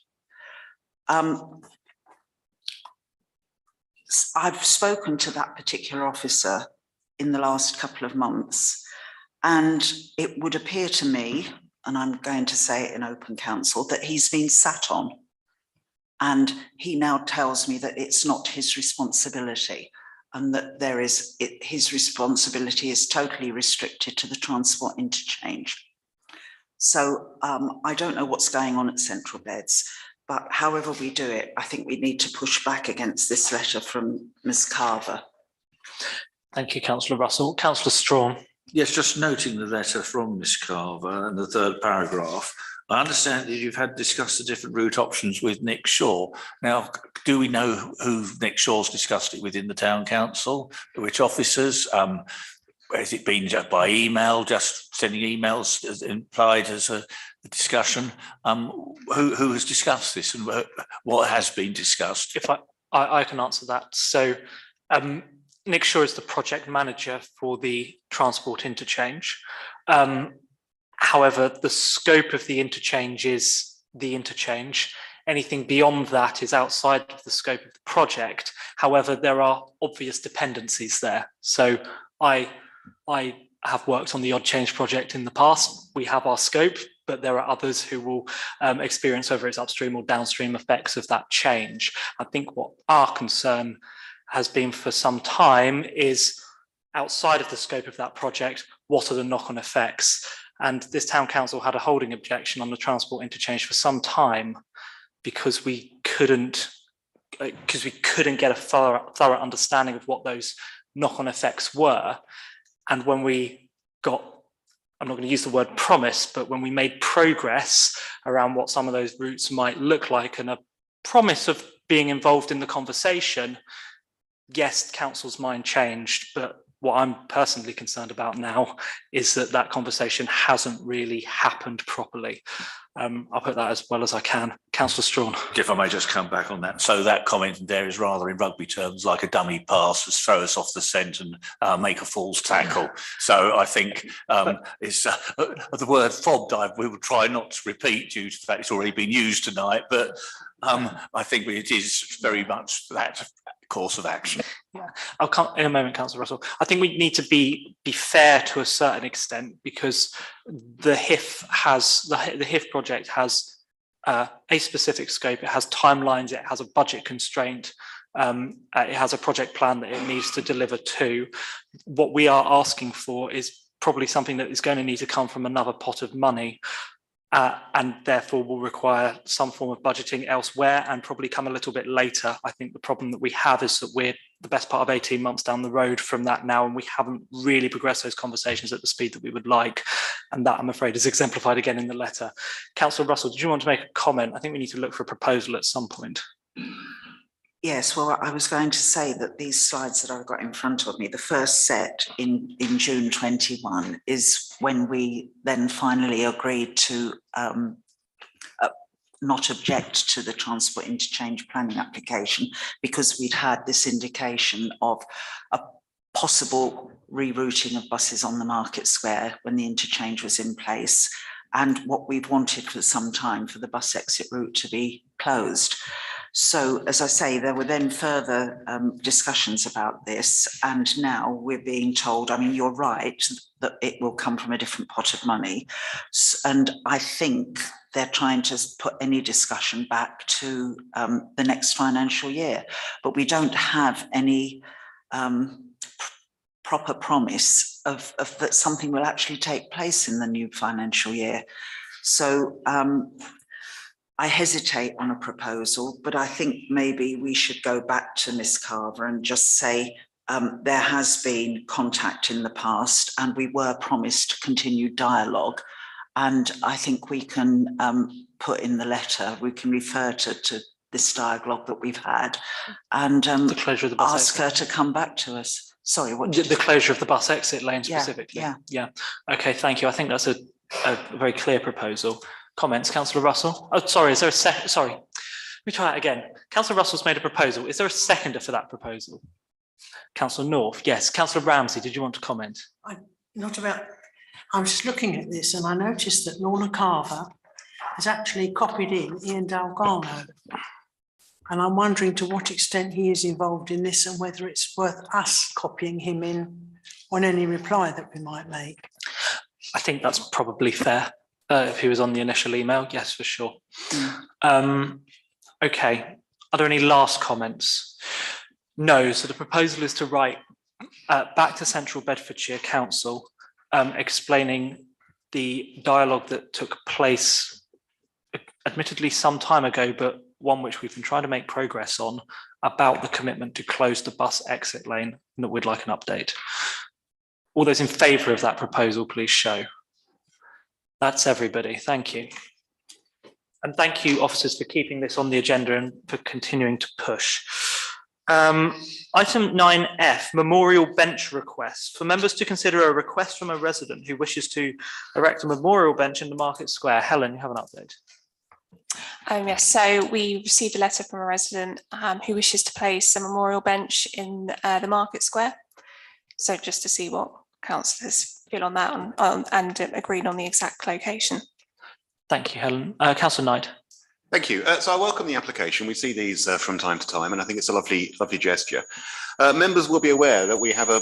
I've spoken to that particular officer in the last couple of months, and it would appear to me, and I'm going to say it in open council, that he's been sat on, and he now tells me that it's not his responsibility, and that his responsibility is totally restricted to the transport interchange. So I don't know what's going on at Central Beds, but however we do it, I think we need to push back against this letter from Ms. Carver. Thank you, Councillor Russell. Councillor Strawn. Yes, just noting the letter from Ms Carver and the third paragraph. I understand that you've had discussed the different route options with Nick Shaw. Now, do we know who Nick Shaw's discussed it with in the Town Council? Which officers? Has it been just by email, just sending emails as implied as a discussion? Who has discussed this and what has been discussed? If I can answer that. So Nick Shaw is the project manager for the transport interchange. However, the scope of the interchange is the interchange. Anything beyond that is outside of the scope of the project. However, there are obvious dependencies there. So I have worked on the Odd Change project in the past. We have our scope, but there are others who will experience whether it's upstream or downstream effects of that change. I think what our concern has been for some time is outside of the scope of that project, what are the knock-on effects? And this Town Council had a holding objection on the transport interchange for some time because we couldn't get a thorough understanding of what those knock-on effects were. And when we got, I'm not going to use the word promise, but when we made progress around what some of those routes might look like and a promise of being involved in the conversation, yes, council's mind changed, but what I'm personally concerned about now is that conversation hasn't really happened properly. I'll put that as well as I can. Councillor Strawn. If I may just come back on that. So that comment there is rather in rugby terms like a dummy pass, to throw us off the scent and make a false tackle. So I think it's the word fobbed we will try not to repeat due to the fact it's already been used tonight, but I think it is very much that course of action. Yeah, I'll come in a moment, Councillor Russell. I think we need to be fair to a certain extent because the HIF project has a specific scope. It has timelines. It has a budget constraint. It has a project plan that it needs to deliver to. What we are asking for is probably something that is going to need to come from another pot of money. and therefore will require some form of budgeting elsewhere and probably come a little bit later. I think the problem that we have is that we're the best part of 18 months down the road from that now, and we haven't really progressed those conversations at the speed that we would like. And that, I'm afraid, is exemplified again in the letter. Councillor Russell, did you want to make a comment? I think we need to look for a proposal at some point. Yes, well, I was going to say that these slides that I've got in front of me, the first set in June 21 is when we then finally agreed to not object to the transport interchange planning application, because we'd had this indication of a possible rerouting of buses on the Market Square when the interchange was in place, and what we've wanted for some time for the bus exit route to be closed. So, as I say, there were then further discussions about this, and now we're being told, I mean, you're right, that it will come from a different pot of money. And I think they're trying to put any discussion back to the next financial year, but we don't have any proper promise of that something will actually take place in the new financial year. So I hesitate on a proposal, but I think maybe we should go back to Ms. Carver and just say there has been contact in the past and we were promised continued dialogue. And I think we can put in the letter, we can refer to this dialogue that we've had and the closure of the bus ask her to come back to us. Sorry, what did the closure of the bus exit lane specifically? Yeah. Okay, thank you. I think that's a very clear proposal. Comments, Councillor Russell? Oh, sorry, is there a second? Sorry, let me try that again. Councillor Russell's made a proposal. Is there a seconder for that proposal? Councillor North, yes. Councillor Ramsey, did you want to comment? I was just looking at this and I noticed that Lorna Carver has actually copied in Ian Dalgarno. And I'm wondering to what extent he is involved in this and whether it's worth us copying him in on any reply that we might make. I think that's probably fair. If he was on the initial email, yes, for sure. Okay, are there any last comments? No, so the proposal is to write back to Central Bedfordshire Council explaining the dialogue that took place admittedly some time ago, but one which we've been trying to make progress on, about the commitment to close the bus exit lane, and that we'd like an update. All those in favour of that proposal, please show. That's everybody. Thank you. And thank you, officers, for keeping this on the agenda and for continuing to push. Item 9F, memorial bench request. For members to consider a request from a resident who wishes to erect a memorial bench in the Market Square. Helen, you have an update. Yes, so we received a letter from a resident who wishes to place a memorial bench in the Market Square. So just to see what councillors feel on that and agreed on the exact location. Thank you, Helen. Councillor Knight. Thank you. So I welcome the application. We see these from time to time, and I think it's a lovely gesture. Members will be aware that we have a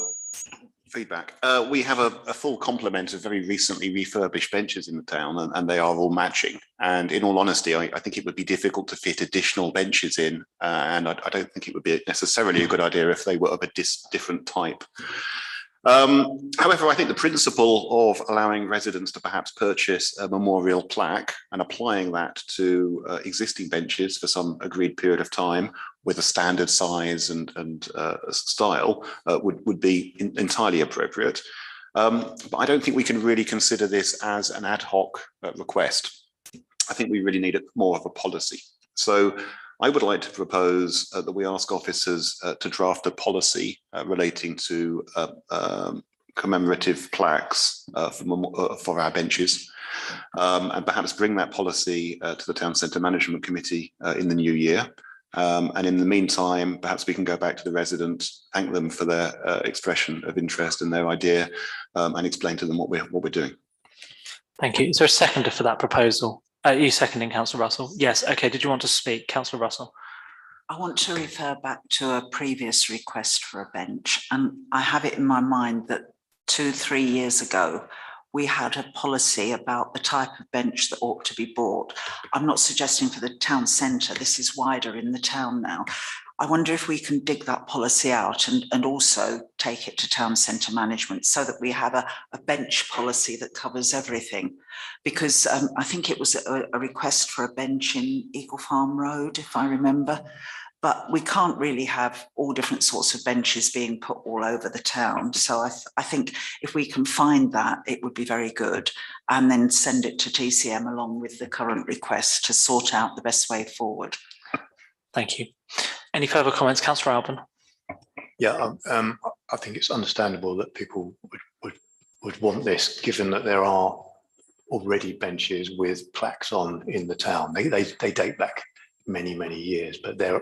full complement of very recently refurbished benches in the town, and they are all matching. And in all honesty, I think it would be difficult to fit additional benches in, and I don't think it would be necessarily a good idea if they were of a different type. However, I think the principle of allowing residents to perhaps purchase a memorial plaque and applying that to existing benches for some agreed period of time with a standard size and style would be entirely appropriate. But I don't think we can really consider this as an ad hoc request. I think we really need more of a policy. So I would like to propose that we ask officers to draft a policy relating to commemorative plaques for our benches, and perhaps bring that policy to the Town Centre Management Committee in the new year. And in the meantime, perhaps we can go back to the resident, thank them for their expression of interest and their idea, and explain to them what we're doing. Thank you. Is there a seconder for that proposal? Are you seconding, Councillor Russell? Yes. Okay. Did you want to speak, Councillor Russell? I want to refer back to a previous request for a bench, and I have it in my mind that 2-3 years ago, we had a policy about the type of bench that ought to be bought. I'm not suggesting for the town centre, this is wider in the town now. I wonder if we can dig that policy out and also take it to town centre management so that we have a bench policy that covers everything. Because I think it was a request for a bench in Eagle Farm Road, if I remember. But we can't really have all different sorts of benches being put all over the town. So I think if we can find that, it would be very good, and then send it to TCM along with the current request to sort out the best way forward. Thank you. Any further comments, Councillor Alban? Yeah, I think it's understandable that people would want this, given that there are already benches with plaques on in the town. They date back many years, but there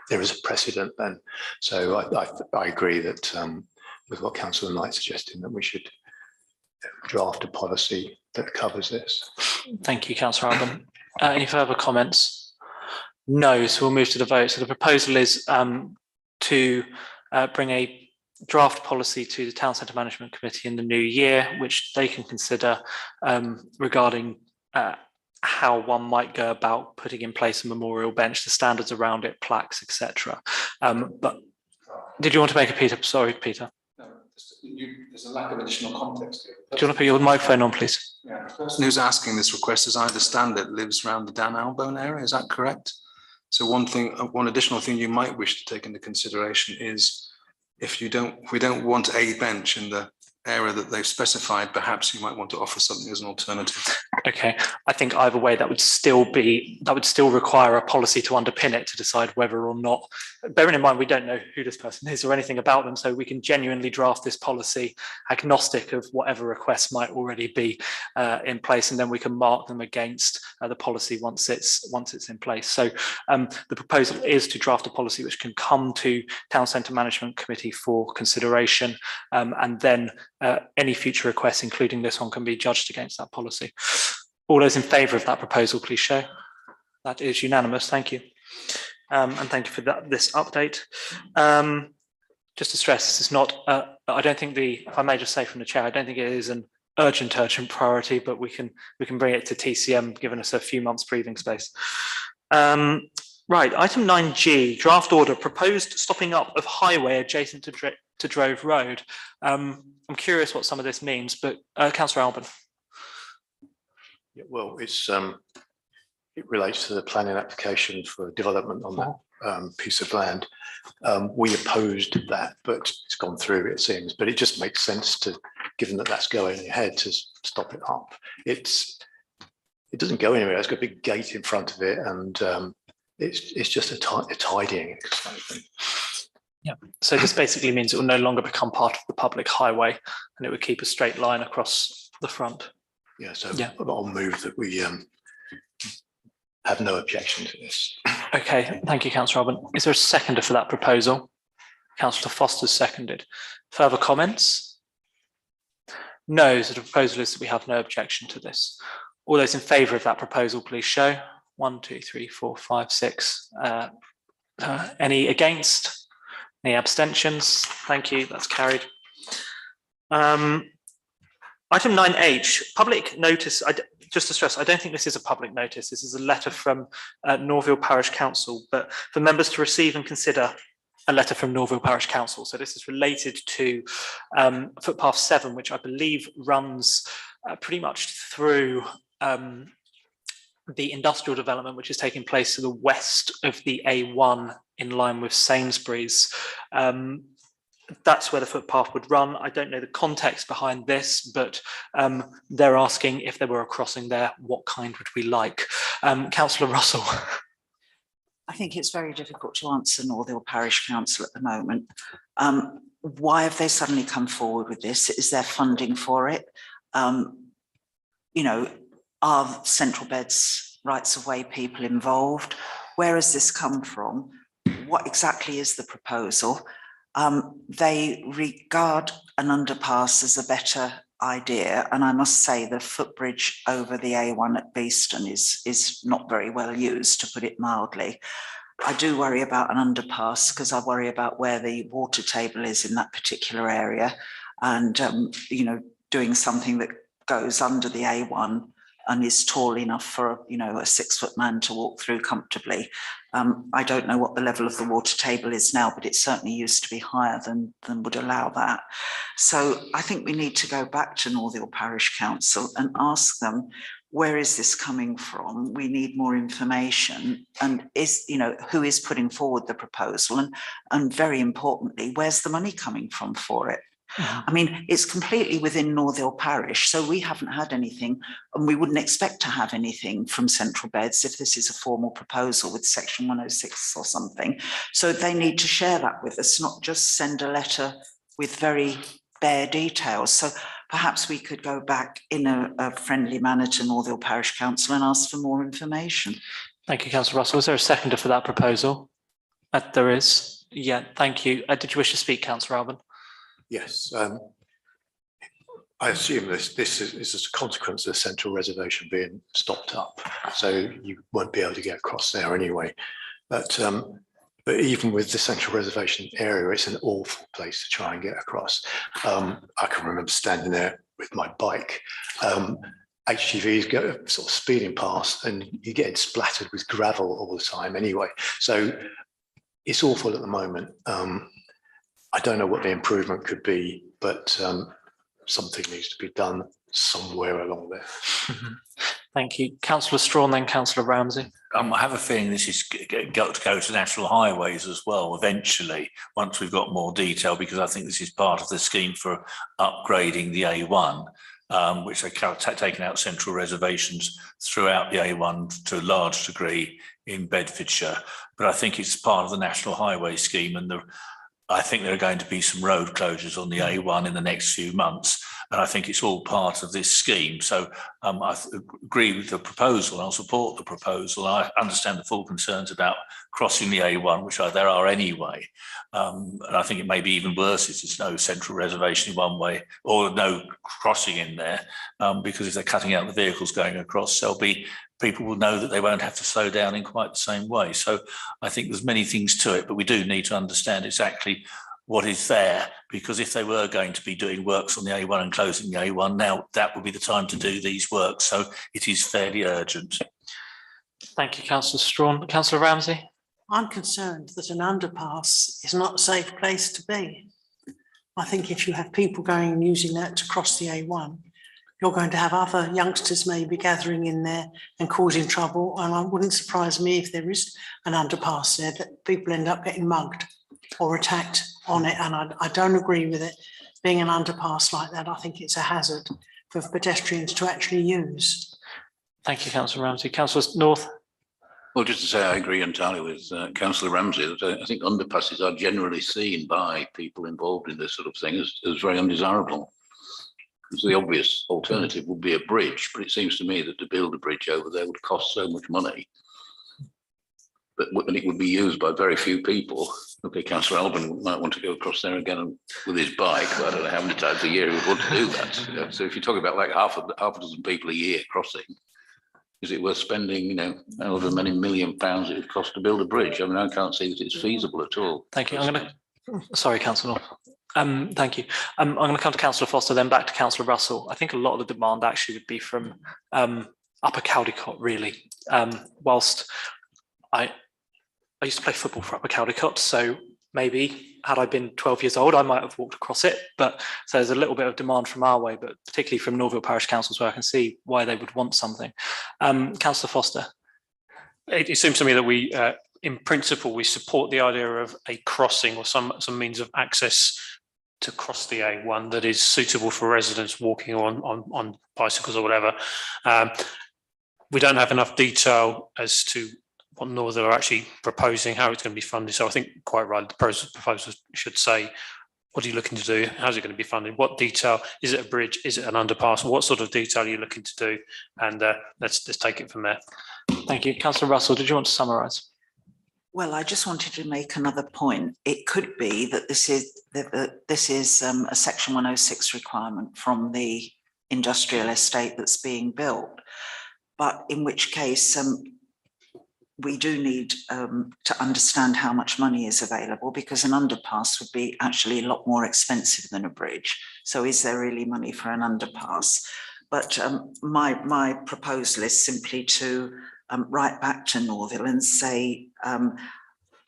is a precedent then. So I agree that with what Councillor Knight's suggesting, that we should draft a policy that covers this. Thank you, Councillor Alban. Any further comments? No, so we'll move to the vote. So the proposal is to bring a draft policy to the Town Centre Management Committee in the new year, which they can consider regarding how one might go about putting in place a memorial bench, the standards around it, plaques, etc. But did you want to make a Peter? Sorry, Peter. No, there's a lack of additional context here. Do you want to put your microphone on, please? Yeah, the person who's asking this request, as I understand it, lives around the Dan Albone area. Is that correct? So one additional thing you might wish to take into consideration is if we don't want a bench in the area that they've specified, perhaps you might want to offer something as an alternative. Okay, I think either way that would still require a policy to underpin it to decide whether or not, bearing in mind we don't know who this person is or anything about them, so we can genuinely draft this policy agnostic of whatever requests might already be in place, and then we can mark them against the policy once it's in place. So the proposal is to draft a policy which can come to Town Centre Management Committee for consideration, and then any future requests, including this one, can be judged against that policy. All those in favour of that proposal, please show. That is unanimous. Thank you. And thank you for this update. Just to stress, this is not, I don't think if I may just say from the chair, I don't think it is an urgent priority, but we can bring it to TCM, giving us a few months breathing space. Right, item 9G, draft order, proposed stopping up of highway adjacent to Drove Road. I'm curious what some of this means, but Councillor Alban. Yeah, well, it relates to the planning application for development on that piece of land. We opposed that, but it's gone through, it seems. But it just makes sense to, given that that's going ahead, to stop it up. It doesn't go anywhere. It's got a big gate in front of it, and it's just a tidying exercise. Yeah. So this basically means it will no longer become part of the public highway, and it would keep a straight line across the front. Yeah. So I'll move that we have no objection to this. Okay. Thank you, Councillor Alban. Is there a seconder for that proposal? Councillor Foster's seconded. Further comments? No. So the proposal is that we have no objection to this. All those in favour of that proposal, please show. 1, 2, 3, 4, 5, 6. Any against? Any abstentions? Thank you. That's carried. Item 9H, public notice. Just to stress, I don't think this is a public notice. This is a letter from Norville Parish Council, but for members to receive and consider a letter from Norville Parish Council. So this is related to footpath 7, which I believe runs pretty much through the industrial development, which is taking place to the west of the A1 in line with Sainsbury's. That's where the footpath would run. I don't know the context behind this, but they're asking if there were a crossing there, what kind would we like? Councillor Russell. I think it's very difficult to answer Norville Parish Council at the moment. Why have they suddenly come forward with this? Is there funding for it? You know, are Central Beds rights of way people involved? Where has this come from? What exactly is the proposal? They regard an underpass as a better idea, and I must say the footbridge over the A1 at Beeston is not very well used, to put it mildly. I do worry about an underpass because I worry about where the water table is in that particular area, and you know, doing something that goes under the A1 and is tall enough for, you know, a 6-foot man to walk through comfortably. I don't know what the level of the water table is now, but it certainly used to be higher than would allow that. So I think we need to go back to Northill Parish Council and ask them, where is this coming from? We need more information, and who is putting forward the proposal, and very importantly, where's the money coming from for it? I mean, it's completely within Northill Parish, so we haven't had anything, and we wouldn't expect to have anything from Central Beds if this is a formal proposal with Section 106 or something. So they need to share that with us, not just send a letter with very bare details. So perhaps we could go back in a friendly manner to Northill Parish Council and ask for more information. Thank you, Councillor Russell. Is there a seconder for that proposal? There is. Yeah, thank you. Did you wish to speak, Councillor Alban? Yes, I assume this is as a consequence of the central reservation being stopped up, so you won't be able to get across there anyway. But even with the central reservation area, it's an awful place to try and get across. I can remember standing there with my bike. HGVs go sort of speeding past, and you're getting splattered with gravel all the time anyway. So it's awful at the moment. I don't know what the improvement could be, but something needs to be done somewhere along there. Thank you. Councillor Strawn, then Councillor Ramsey. I have a feeling this is got to go to National Highways as well eventually, once we've got more detail, because I think this is part of the scheme for upgrading the A1, which they've taken out central reservations throughout the A1 to a large degree in Bedfordshire. But I think it's part of the National Highway scheme, and I think there are going to be some road closures on the A1 in the next few months, and I think it's all part of this scheme. So I agree with the proposal. I'll support the proposal. I understand the full concerns about crossing the A1, which there are anyway. And I think it may be even worse if there's no central reservation in one way or no crossing in there, because if they're cutting out the vehicles going across, people will know that they won't have to slow down in quite the same way. So I think there's many things to it, but we do need to understand exactly what is there, because if they were going to be doing works on the A1 and closing the A1, now that would be the time to do these works. So it is fairly urgent. Thank you, Councillor Strawn. Councillor Ramsey. I'm concerned that an underpass is not a safe place to be. I think if you have people going and using that to cross the A1, you're going to have other youngsters maybe gathering in there and causing trouble. And it wouldn't surprise me if there is an underpass there that people end up getting mugged or attacked on it. And I don't agree with it being an underpass like that. I think it's a hazard for pedestrians to actually use. Thank you, Councillor Ramsey. Councillor North. Well, just to say, I agree entirely with Councillor Ramsey that I think underpasses are generally seen by people involved in this sort of thing as very undesirable. So the obvious alternative would be a bridge, but it seems to me that to build a bridge over there would cost so much money, but it would be used by very few people. Okay, Councillor Alban might want to go across there again with his bike, but I don't know how many times a year he would want to do that. So if you're talking about like half a dozen people a year crossing, is it worth spending, however many £1 million it would cost to build a bridge? I mean, I can't see that it's feasible at all. Thank you. Sorry, Councillor North. Thank you. I'm going to come to Councillor Foster, then back to Councillor Russell. I think a lot of the demand actually would be from Upper Caldicott, really. Whilst I used to play football for Upper Caldicott, so maybe had I been 12 years old, I might have walked across it. But so there's a little bit of demand from our way, but particularly from Northill Parish Councils, where I can see why they would want something. Councillor Foster. It seems to me that we, in principle, we support the idea of a crossing or some means of access to cross the A1 that is suitable for residents walking on bicycles or whatever. We don't have enough detail as to what Northill are actually proposing, how it's going to be funded. So I think quite right, the proposal should say, what are you looking to do? How's it going to be funded? What detail? Is it a bridge? Is it an underpass? What sort of detail are you looking to do? And let's take it from there. Thank you. Councillor Russell, did you want to summarise? Well, I just wanted to make another point. It could be that this is a Section 106 requirement from the industrial estate that's being built, but in which case we do need to understand how much money is available, because an underpass would be actually a lot more expensive than a bridge. So is there really money for an underpass? But my proposal is simply to write back to Northville and say,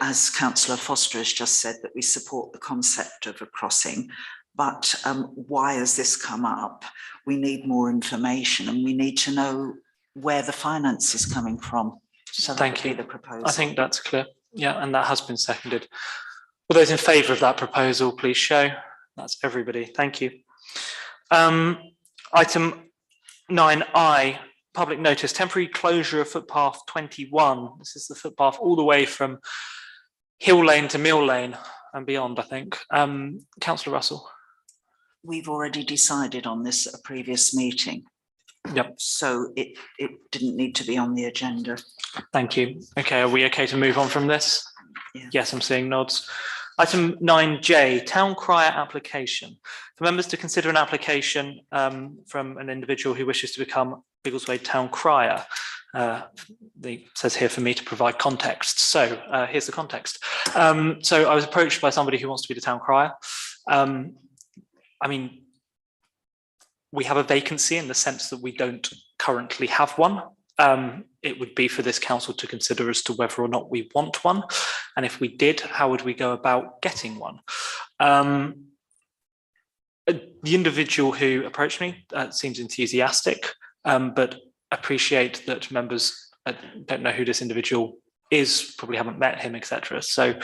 as Councillor Foster has just said, that we support the concept of a crossing, but why has this come up? We need more information and we need to know where the finance is coming from. So Thank you. The proposal. I think that's clear. Yeah, and that has been seconded. All those in favour of that proposal, please show. That's everybody. Thank you. Item 9I, public notice, temporary closure of footpath 21. This is the footpath all the way from Hill Lane to Mill Lane and beyond, I think. Councillor Russell. We've already decided on this at a previous meeting. Yep. So it didn't need to be on the agenda. Thank you. Okay, are we okay to move on from this? Yeah. Yes, I'm seeing nods. Item 9J, town crier application. For members to consider an application from an individual who wishes to become Biggleswade town crier. It says here for me to provide context. So here's the context. So I was approached by somebody who wants to be the town crier. I mean, we have a vacancy in the sense that we don't currently have one. It would be for this council to consider as to whether or not we want one. And if we did, how would we go about getting one? The individual who approached me seems enthusiastic, but appreciate that members don't know who this individual is, probably haven't met him, etc. So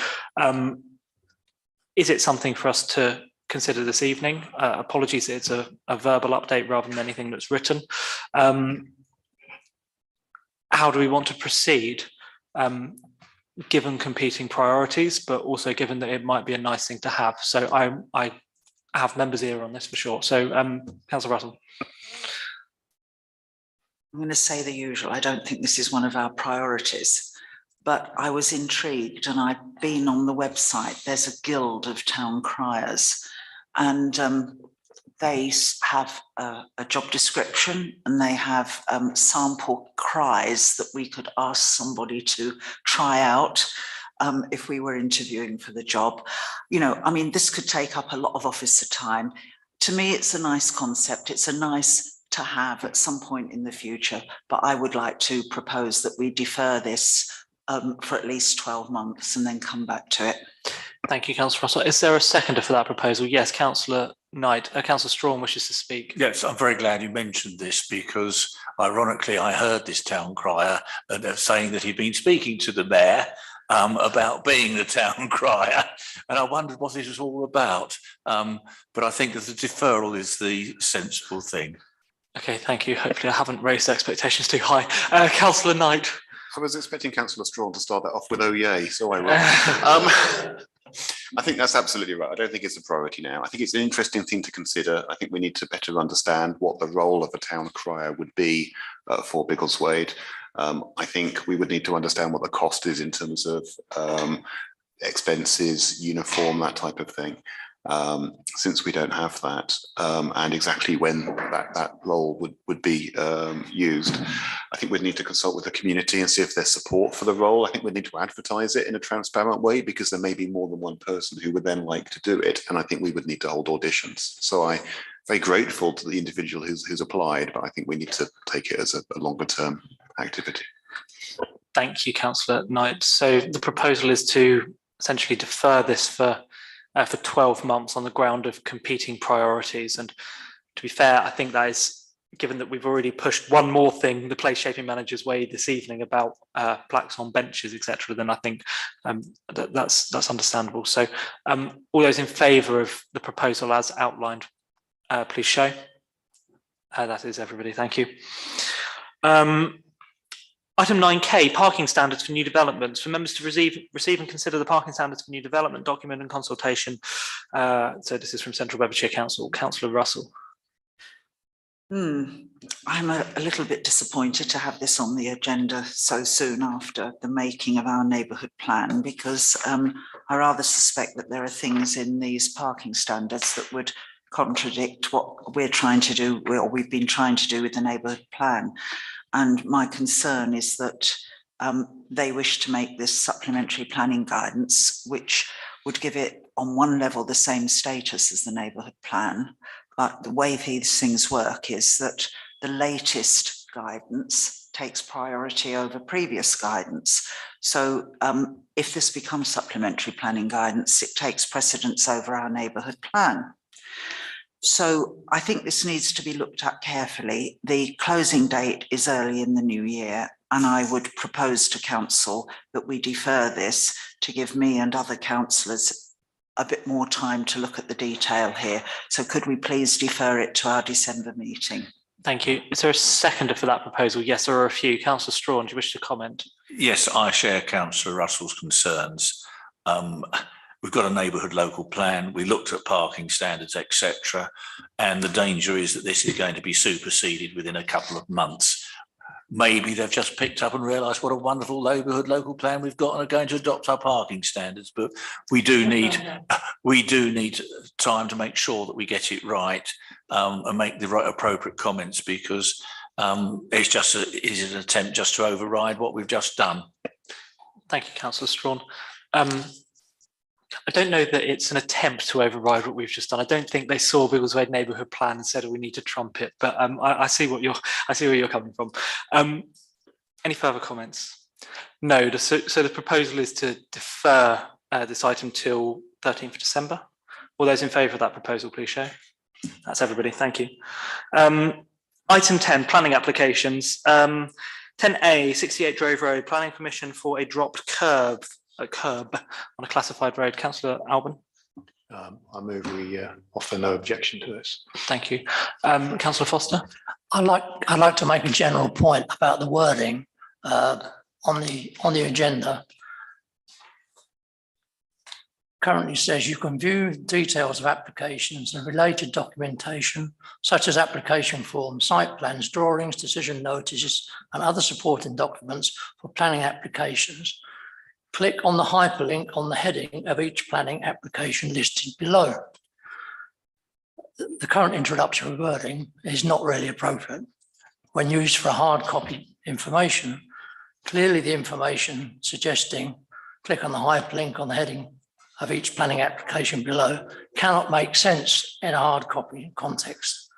is it something for us to consider this evening? Apologies, it's a verbal update rather than anything that's written. How do we want to proceed, given competing priorities, but also given that it might be a nice thing to have? So I have members' ear on this for sure. So Councillor Russell. I'm going to say the usual. I don't think this is one of our priorities, but I was intrigued and I've been on the website. There's a guild of town criers and they have a job description and they have sample cries that we could ask somebody to try out if we were interviewing for the job. You know, I mean, this could take up a lot of officer time. To me, it's a nice concept. It's a nice to have at some point in the future, but I would like to propose that we defer this for at least 12 months and then come back to it. Thank you, Councillor Russell. Is there a seconder for that proposal? Yes, Councillor Knight. Councillor Strawn wishes to speak. Yes, I'm very glad you mentioned this because ironically I heard this town crier saying that he'd been speaking to the mayor about being the town crier, and I wondered what it was all about. But I think that the deferral is the sensible thing. Okay, thank you. Hopefully I haven't raised expectations too high. Councillor Knight. I was expecting Councillor Strawn to start that off with "oh yay," so I will. I think that's absolutely right. I don't think it's a priority now. I think it's an interesting thing to consider. I think we need to better understand what the role of a town crier would be for Biggleswade. I think we would need to understand what the cost is in terms of expenses, uniform, that type of thing. Since we don't have that, and exactly when that role would be used, I think we'd need to consult with the community and see if there's support for the role. I think we'd need to advertise it in a transparent way because there may be more than one person who would then like to do it, and I think we would need to hold auditions. So I'm very grateful to the individual who's applied, but I think we need to take it as a longer term activity. Thank you, Councillor Knight. So the proposal is to essentially defer this for 12 months on the ground of competing priorities. And to be fair, I think that is, given that we've already pushed one more thing the place shaping manager's way this evening about plaques on benches, etc., then I think that's understandable. So all those in favour of the proposal as outlined, please show. That is everybody, thank you. Item 9K, parking standards for new developments. For members to receive and consider the parking standards for new development document and consultation. So this is from Central Bedfordshire Council. Councillor Russell. I'm a little bit disappointed to have this on the agenda so soon after the making of our neighbourhood plan, because I rather suspect that there are things in these parking standards that would contradict what we're trying to do, or we've been trying to do with the neighbourhood plan. And my concern is that they wish to make this supplementary planning guidance, which would give it on one level the same status as the neighbourhood plan. But the way these things work is that the latest guidance takes priority over previous guidance. So if this becomes supplementary planning guidance, it takes precedence over our neighbourhood plan. So I think this needs to be looked at carefully. The closing date is early in the new year, and I would propose to council that we defer this to give me and other councillors a bit more time to look at the detail here. So could we please defer it to our December meeting? Thank you. Is there a seconder for that proposal? Yes, there are a few. Councillor Strawn, do you wish to comment? Yes, I share Councillor Russell's concerns. We've got a neighbourhood local plan. We looked at parking standards, etc. And the danger is that this is going to be superseded within a couple of months. Maybe they've just picked up and realised what a wonderful neighbourhood local plan we've got and are going to adopt our parking standards. But we do need time to make sure that we get it right and make the right appropriate comments, because it's just an attempt just to override what we've just done. Thank you, Councillor Strawn. I don't know that it's an attempt to override what we've just done. I don't think they saw Biggleswade neighbourhood plan and said, oh, we need to trump it. But I see where you're coming from. Any further comments? No. So the proposal is to defer this item till 13th of December. All those in favour of that proposal, please show. That's everybody. Thank you. Item 10, planning applications. 10A, 68 Drove Road, planning permission for a dropped curb on a classified road. Councillor Alban. I move we offer no objection to this. Thank you. Councillor Foster. I'd like to make a general point about the wording on the agenda. Currently says you can view details of applications and related documentation such as application forms, site plans, drawings, decision notices and other supporting documents for planning applications. Click on the hyperlink on the heading of each planning application listed below. The current introductory wording is not really appropriate. When used for a hard copy information, clearly the information suggesting click on the hyperlink on the heading of each planning application below cannot make sense in a hard copy context.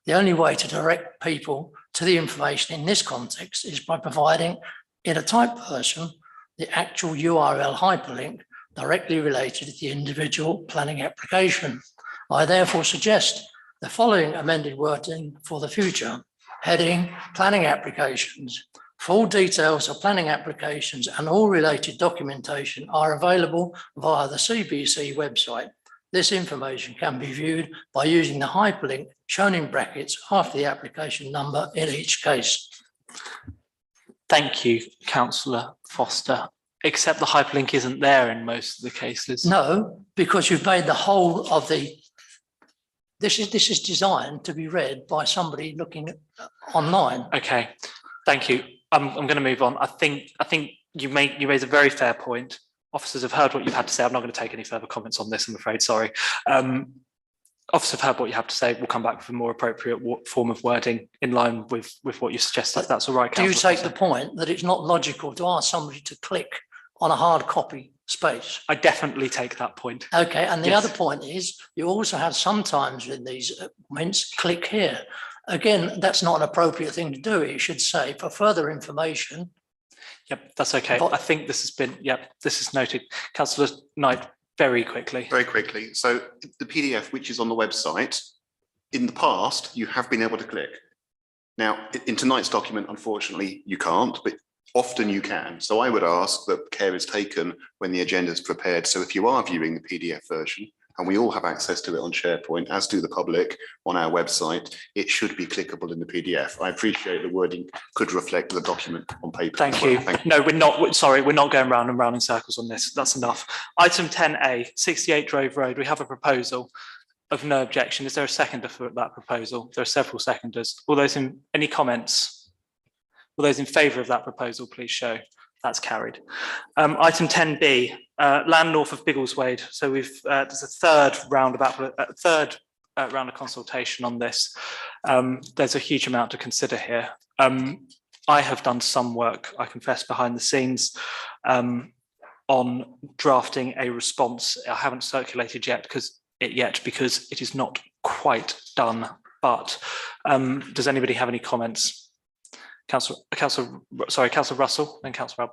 The only way to direct people to the information in this context is by providing in a typed version the actual URL hyperlink directly related to the individual planning application. I therefore suggest the following amended wording for the future. Heading, planning applications. Full details of planning applications and all related documentation are available via the CBC website. This information can be viewed by using the hyperlink shown in brackets after the application number in each case. Thank you, Councillor Foster, except the hyperlink isn't there in most of the cases. No, because you've made the whole of the, this is designed to be read by somebody looking online. Okay, thank you. I'm going to move on. I think you raise a very fair point. Officers have heard what you've had to say. I'm not going to take any further comments on this, I'm afraid, sorry. Officers have heard what you have to say. We'll come back with a more appropriate form of wording in line with what you suggested. That's all right, Councillor. Do you take the point that it's not logical to ask somebody to click on a hard copy space? I definitely take that point. Okay, and the Yes. other point is you also have sometimes in these comments, click here. Again, that's not an appropriate thing to do. It should say for further information. Yep, that's okay. I think this has been, this is noted. Councillor Knight, very quickly. Very quickly. So the PDF, which is on the website, in the past, you have been able to click. Now, in tonight's document, unfortunately, you can't, but often you can. So I would ask that care is taken when the agenda is prepared. So if you are viewing the PDF version, and we all have access to it on SharePoint, as do the public on our website, it should be clickable in the PDF. I appreciate the wording could reflect the document on paper. Thank you. No, we're not, sorry, we're not going round and round in circles on this. That's enough. Item 10A, 68 Drove Road. We have a proposal of no objection. Is there a seconder for that proposal? There are several seconders. All those in, any comments? All those in favour of that proposal, please show. That's carried. Item 10B, land north of Biggleswade. So we've there's a third round of consultation on this. There's a huge amount to consider here. I have done some work, I confess, behind the scenes on drafting a response. I haven't circulated yet because it is not quite done But does anybody have any comments? Councillor Russell, then Councillor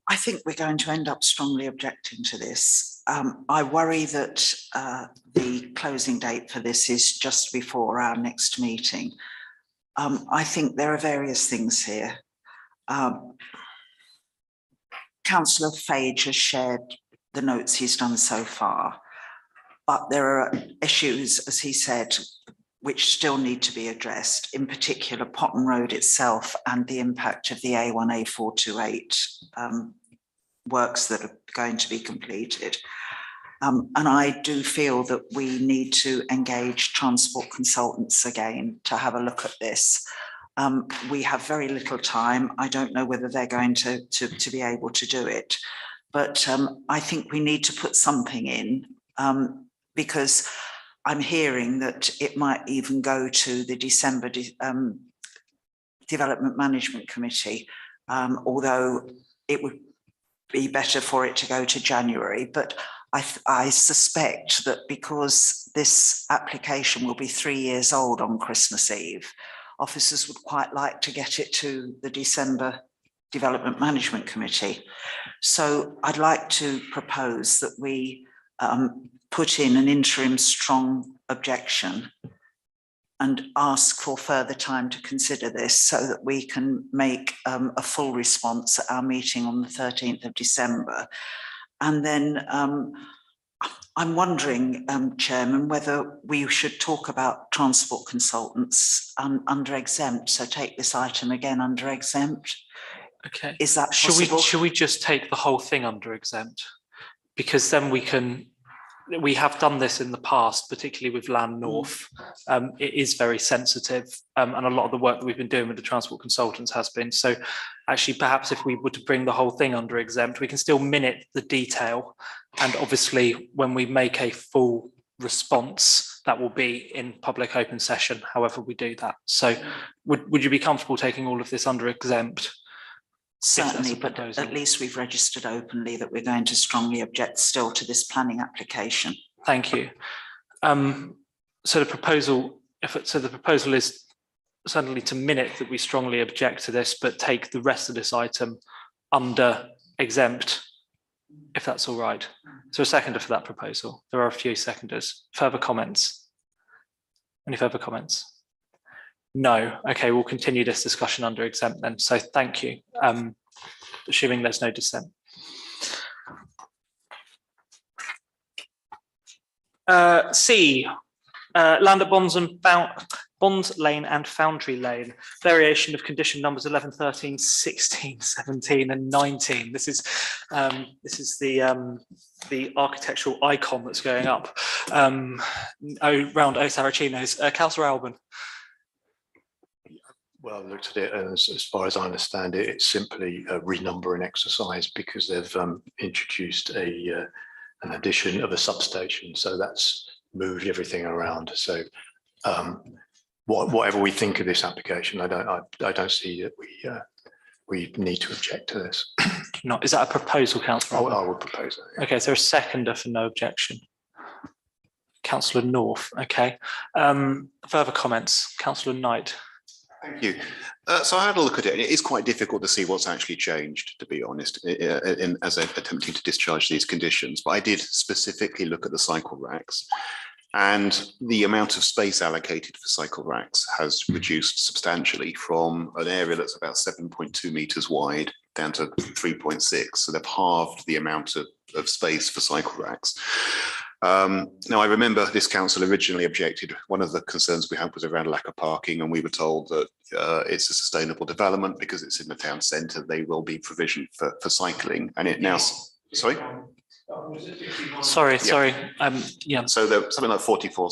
I think we're going to end up strongly objecting to this. I worry that the closing date for this is just before our next meeting. I think there are various things here. Councillor Fage has shared the notes he's done so far, but there are issues, as he said, which still need to be addressed, in particular Potton Road itself and the impact of the A1, A428 works that are going to be completed. And I do feel that we need to engage transport consultants again to have a look at this. We have very little time. I don't know whether they're going to be able to do it, but I think we need to put something in because I'm hearing that it might even go to the December Development Management Committee, although it would be better for it to go to January. But I suspect that because this application will be 3 years old on Christmas Eve, officers would quite like to get it to the December Development Management Committee. So I'd like to propose that we put in an interim strong objection and ask for further time to consider this so that we can make a full response at our meeting on the 13th of December. And then I'm wondering, Chairman, whether we should talk about transport consultants under exempt. So take this item again under exempt. Okay. Is that possible? Should we just take the whole thing under exempt? Because then we have done this in the past, particularly with Land North. It is very sensitive, and a lot of the work that we've been doing with the transport consultants has been. So actually, perhaps if we were to bring the whole thing under exempt, we can still minute the detail. And obviously, when we make a full response, that will be in public open session, however we do that. So would you be comfortable taking all of this under exempt? Certainly, but at least we've registered openly that we're going to strongly object still to this planning application. Thank you. So the proposal is certainly to minute that we strongly object to this, but take the rest of this item under exempt, if that's all right. So a seconder for that proposal. There are a few seconders. Further comments? Any further comments? No. Okay, we'll continue this discussion under exempt then. So thank you. Assuming there's no dissent. C, land at Bonds Lane and Foundry Lane, variation of condition numbers 11, 13, 16, 17 and 19. This is the architectural icon that's going up around O Saracino's. Councillor Alban. Well, I looked at it, and as far as I understand it, it's simply a renumbering exercise because they've introduced an addition of a substation, so that's moved everything around. So whatever we think of this application, I don't see that we need to object to this. No, is that a proposal, Councillor? I would propose that. Okay, so a seconder for no objection. Councillor North. Okay. Further comments, Councillor Knight. Thank you. So I had a look at it. It is quite difficult to see what's actually changed, to be honest, as attempting to discharge these conditions. But I did specifically look at the cycle racks, and the amount of space allocated for cycle racks has reduced substantially from an area that's about 7.2 metres wide down to 3.6. So they've halved the amount of space for cycle racks. Now, I remember this council originally objected. One of the concerns we had was around lack of parking, and we were told that it's a sustainable development because it's in the town centre. They will be provisioned for cycling, and it now. Sorry. Sorry. Yeah. So there something like 44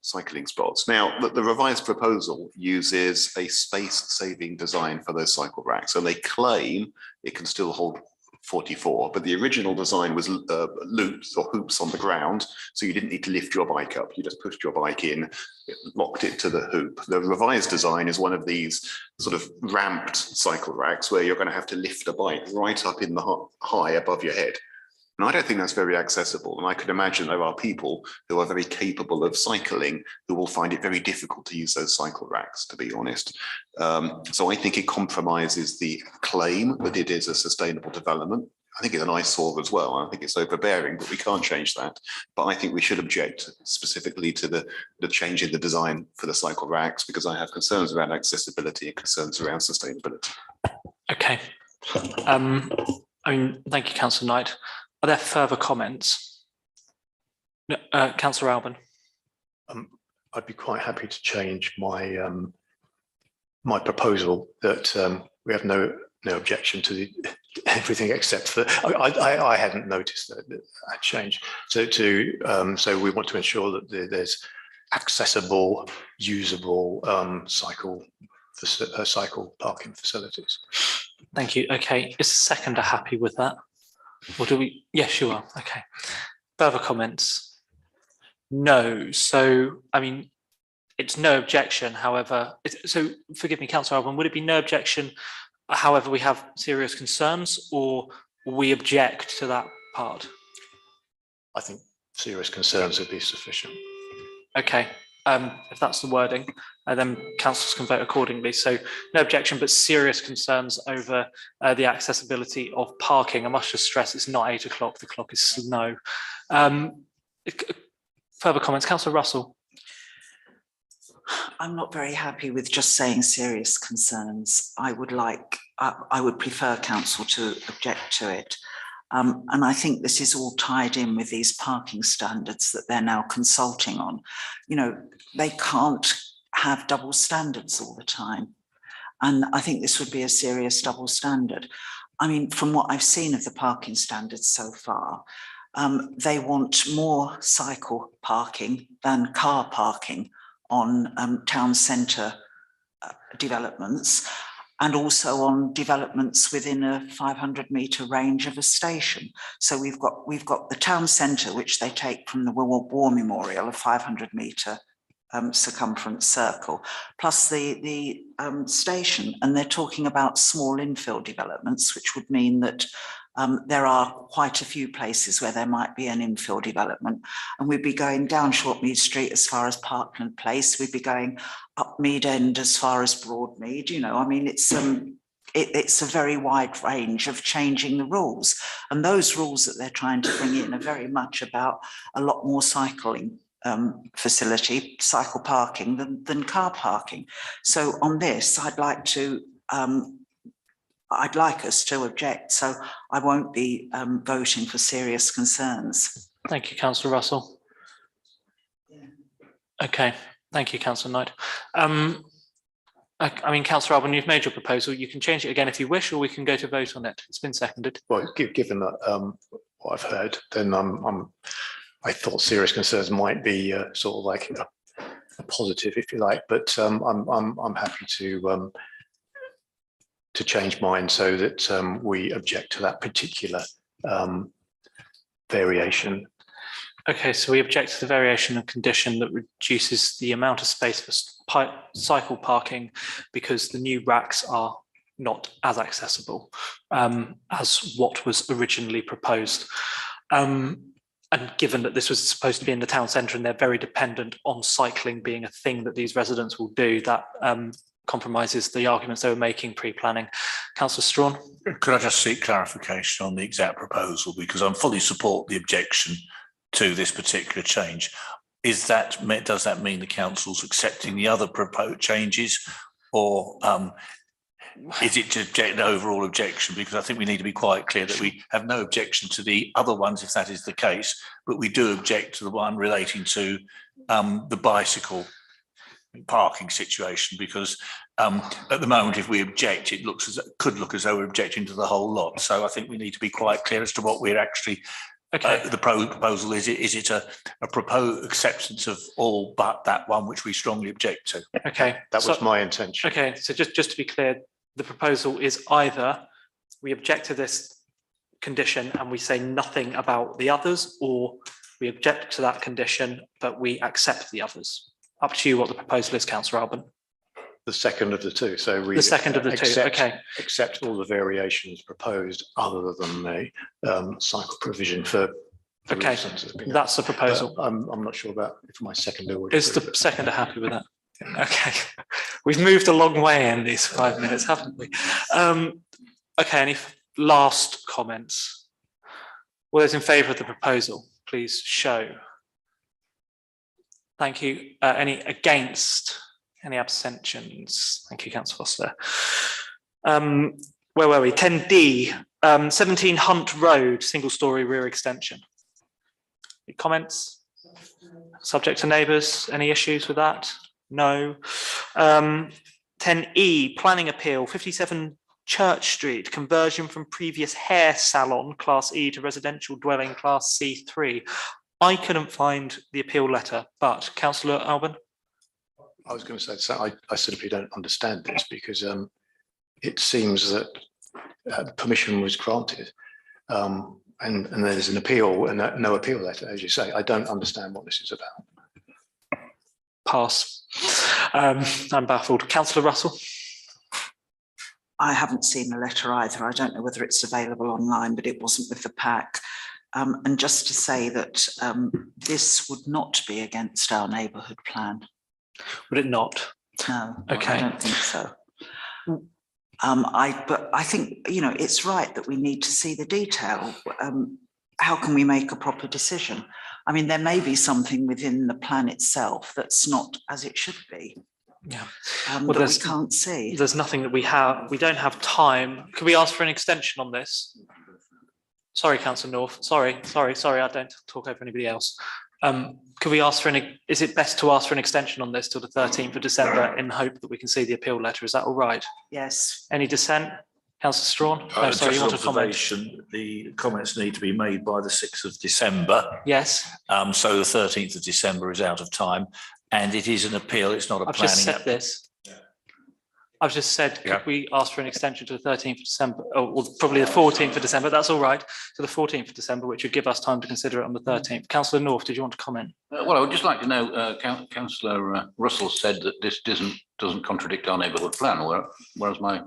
cycling spots. Now, the revised proposal uses a space-saving design for those cycle racks, and they claim it can still hold 44, but the original design was loops or hoops on the ground, so you didn't need to lift your bike up. You just pushed your bike in, it locked it to the hoop. The revised design is one of these sort of ramped cycle racks where you're going to have to lift a bike right up in the high above your head. And I don't think that's very accessible. And I could imagine there are people who are very capable of cycling who will find it very difficult to use those cycle racks, to be honest. So I think it compromises the claim that it is a sustainable development. I think it's an eyesore as well. I think it's overbearing, but we can't change that. But I think we should object specifically to the change in the design for the cycle racks, because I have concerns around accessibility and concerns around sustainability. Okay. I mean, thank you, Councillor Knight. Are there further comments? No, Councillor Alban. I'd be quite happy to change my my proposal that we have no objection to everything except for I hadn't noticed that change. So so we want to ensure that there's accessible, usable cycle parking facilities. Thank you. Okay, is the seconder happy with that? Or do we? Yes, you are. Okay. Further comments? No. So, I mean, it's no objection. However, so forgive me, Councillor Alban, would it be no objection? However, we have serious concerns, or we object to that part? I think serious concerns would be sufficient. Okay. If that's the wording, then councillors can vote accordingly. So no objection, but serious concerns over the accessibility of parking. I must just stress it's not 8 o'clock, the clock is slow. Further comments, Councillor Russell. I'm not very happy with just saying serious concerns. I would prefer council to object to it. And I think this is all tied in with these parking standards that they're now consulting on. You know, they can't have double standards all the time. And I think this would be a serious double standard. I mean, from what I've seen of the parking standards so far, they want more cycle parking than car parking on town centre developments, and also on developments within a 500-metre range of a station. So we've got the town centre, which they take from the War Memorial, a 500-metre circumference circle, plus the station, and they're talking about small infill developments, which would mean that there are quite a few places where there might be an infill development, and we'd be going down Shortmead Street as far as Parkland Place, we'd be going up Mead End as far as Broadmead. You know, I mean, it's a very wide range of changing the rules, and those rules that they're trying to bring in are very much about a lot more cycling facility, cycle parking than car parking. So on this, I'd like us to object, so I won't be voting for serious concerns. Thank you, Councillor Russell. Okay, thank you, Councillor Knight. I mean, Councillor Alban, you've made your proposal. You can change it again if you wish, or we can go to vote on it. It's been seconded. Well, given that what I've heard, then I thought serious concerns might be sort of like a positive, if you like, but I'm happy to change mine so that we object to that particular variation. Okay, so we object to the variation and condition that reduces the amount of space for cycle parking because the new racks are not as accessible as what was originally proposed. And given that this was supposed to be in the town centre and they're very dependent on cycling being a thing that these residents will do, that compromises the arguments they were making pre-planning. Councillor Strawn. Could I just seek clarification on the exact proposal, because I fully support the objection to this particular change. Does that mean the council's accepting the other proposed changes, or is it to object an overall objection? Because I think we need to be quite clear that we have no objection to the other ones if that is the case, but we do object to the one relating to the bicycle parking situation, because at the moment, if we object, it could look as though we're objecting to the whole lot. So I think we need to be quite clear as to what we're actually. Okay. The proposal is it a proposed acceptance of all but that one which we strongly object to? Okay, that was my intention. Okay, so just to be clear, the proposal is either we object to this condition and we say nothing about the others, or we object to that condition but we accept the others. Up to you what the proposal is, Councillor Alban. The second of the two, so we. The second of the two, okay. Accept all the variations proposed other than the cycle provision for. Okay, that's the proposal. I'm not sure about if my seconder would. Is the seconder happy with that? Okay, we've moved a long way in these 5 minutes, haven't we? Okay, any last comments? All those in favour of the proposal, please show. Thank you. Any against? Any abstentions? Thank you, Councillor Foster. Where were we? 10D, 17 Hunt Road, single-storey rear extension. Any comments? Subject to neighbours? Any issues with that? No. 10E, planning appeal, 57 Church Street, conversion from previous hair salon, Class E, to residential dwelling, Class C3. I couldn't find the appeal letter, but Councillor Alban? I was going to say, so I simply don't understand this because it seems that permission was granted and there's an appeal and no appeal letter, as you say. I don't understand what this is about. Pass. I'm baffled. Councillor Russell? I haven't seen the letter either. I don't know whether it's available online, but it wasn't with the pack. And just to say that this would not be against our neighbourhood plan. Would it not? No, okay. I don't think so. But I think, you know, it's right that we need to see the detail. How can we make a proper decision? I mean, there may be something within the plan itself that's not as it should be. Yeah, well, that we can't see. There's nothing that we have. We don't have time. Could we ask for an extension on this? Sorry, Councillor North. Sorry. I don't talk over anybody else. Could we ask for is it best to ask for an extension on this till the 13th of December in hope that we can see the appeal letter? Is that all right? Yes. Any dissent? Councillor Strawn? No, sorry, you want to comment? The comments need to be made by the 6th of December. Yes. So the 13th of December is out of time and it is an appeal. It's not a planning. I've just said this. I've just said, could we ask for an extension to the 13th of December, or probably the 14th of December, that's all right, to the 14th of December, which would give us time to consider it on the 13th. Councillor North, did you want to comment? Well, I would just like to know, Councillor Russell said that this doesn't contradict our neighbourhood plan, whereas my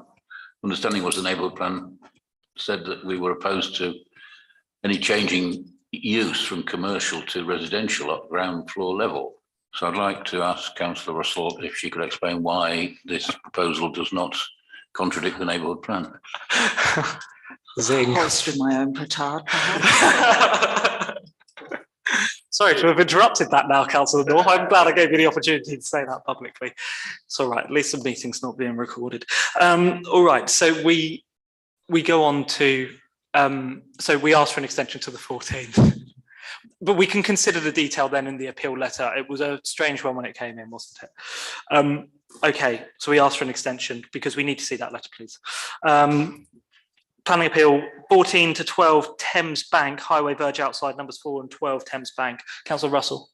understanding was the neighbourhood plan said that we were opposed to any changing use from commercial to residential at ground floor level. So I'd like to ask Councillor Russell if she could explain why this proposal does not contradict the neighbourhood plan. Zing. Hoisted my own petard, perhaps. Sorry to have interrupted that now, Councillor North. I'm glad I gave you the opportunity to say that publicly. It's all right, at least the meeting's not being recorded. All right, so we go on to, so we ask for an extension to the 14th. But we can consider the detail then in the appeal letter. It was a strange one when it came in, wasn't it? Okay, so we asked for an extension because we need to see that letter, please. Planning appeal 14 to 12 Thames Bank, highway verge outside, numbers 4 and 12 Thames Bank. Councillor Russell.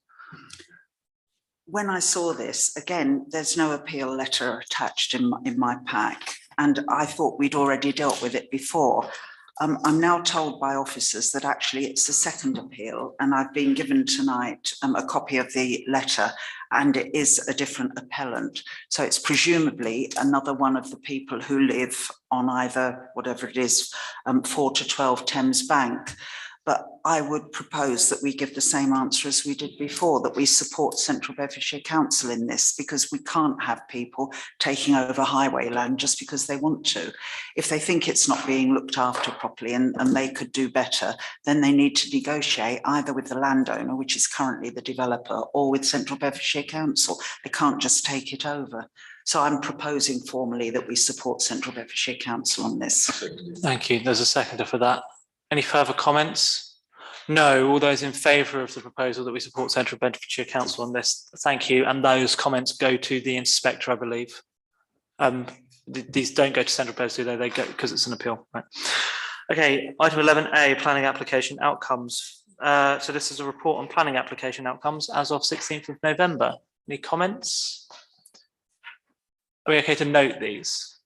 When I saw this, again, there's no appeal letter attached in my pack, and I thought we'd already dealt with it before. I'm now told by officers that actually it's the second appeal, and I've been given tonight a copy of the letter, and it is a different appellant. So it's presumably another one of the people who live on either, whatever it is, 4 to 12 Thames Bank. But I would propose that we give the same answer as we did before, that we support Central Bedfordshire Council in this, because we can't have people taking over highway land just because they want to. If they think it's not being looked after properly and they could do better, then they need to negotiate either with the landowner, which is currently the developer, or with Central Bedfordshire Council. They can't just take it over. So I'm proposing formally that we support Central Bedfordshire Council on this. Thank you. There's a seconder for that. Any further comments? No, all those in favour of the proposal that we support Central Bedfordshire Council on this, thank you. And those comments go to the inspector, I believe. These don't go to Central Bedfordshire, they go because it's an appeal. Right. Okay, item 11A, planning application outcomes. So this is a report on planning application outcomes as of 16th of November. Any comments? Are we okay to note these?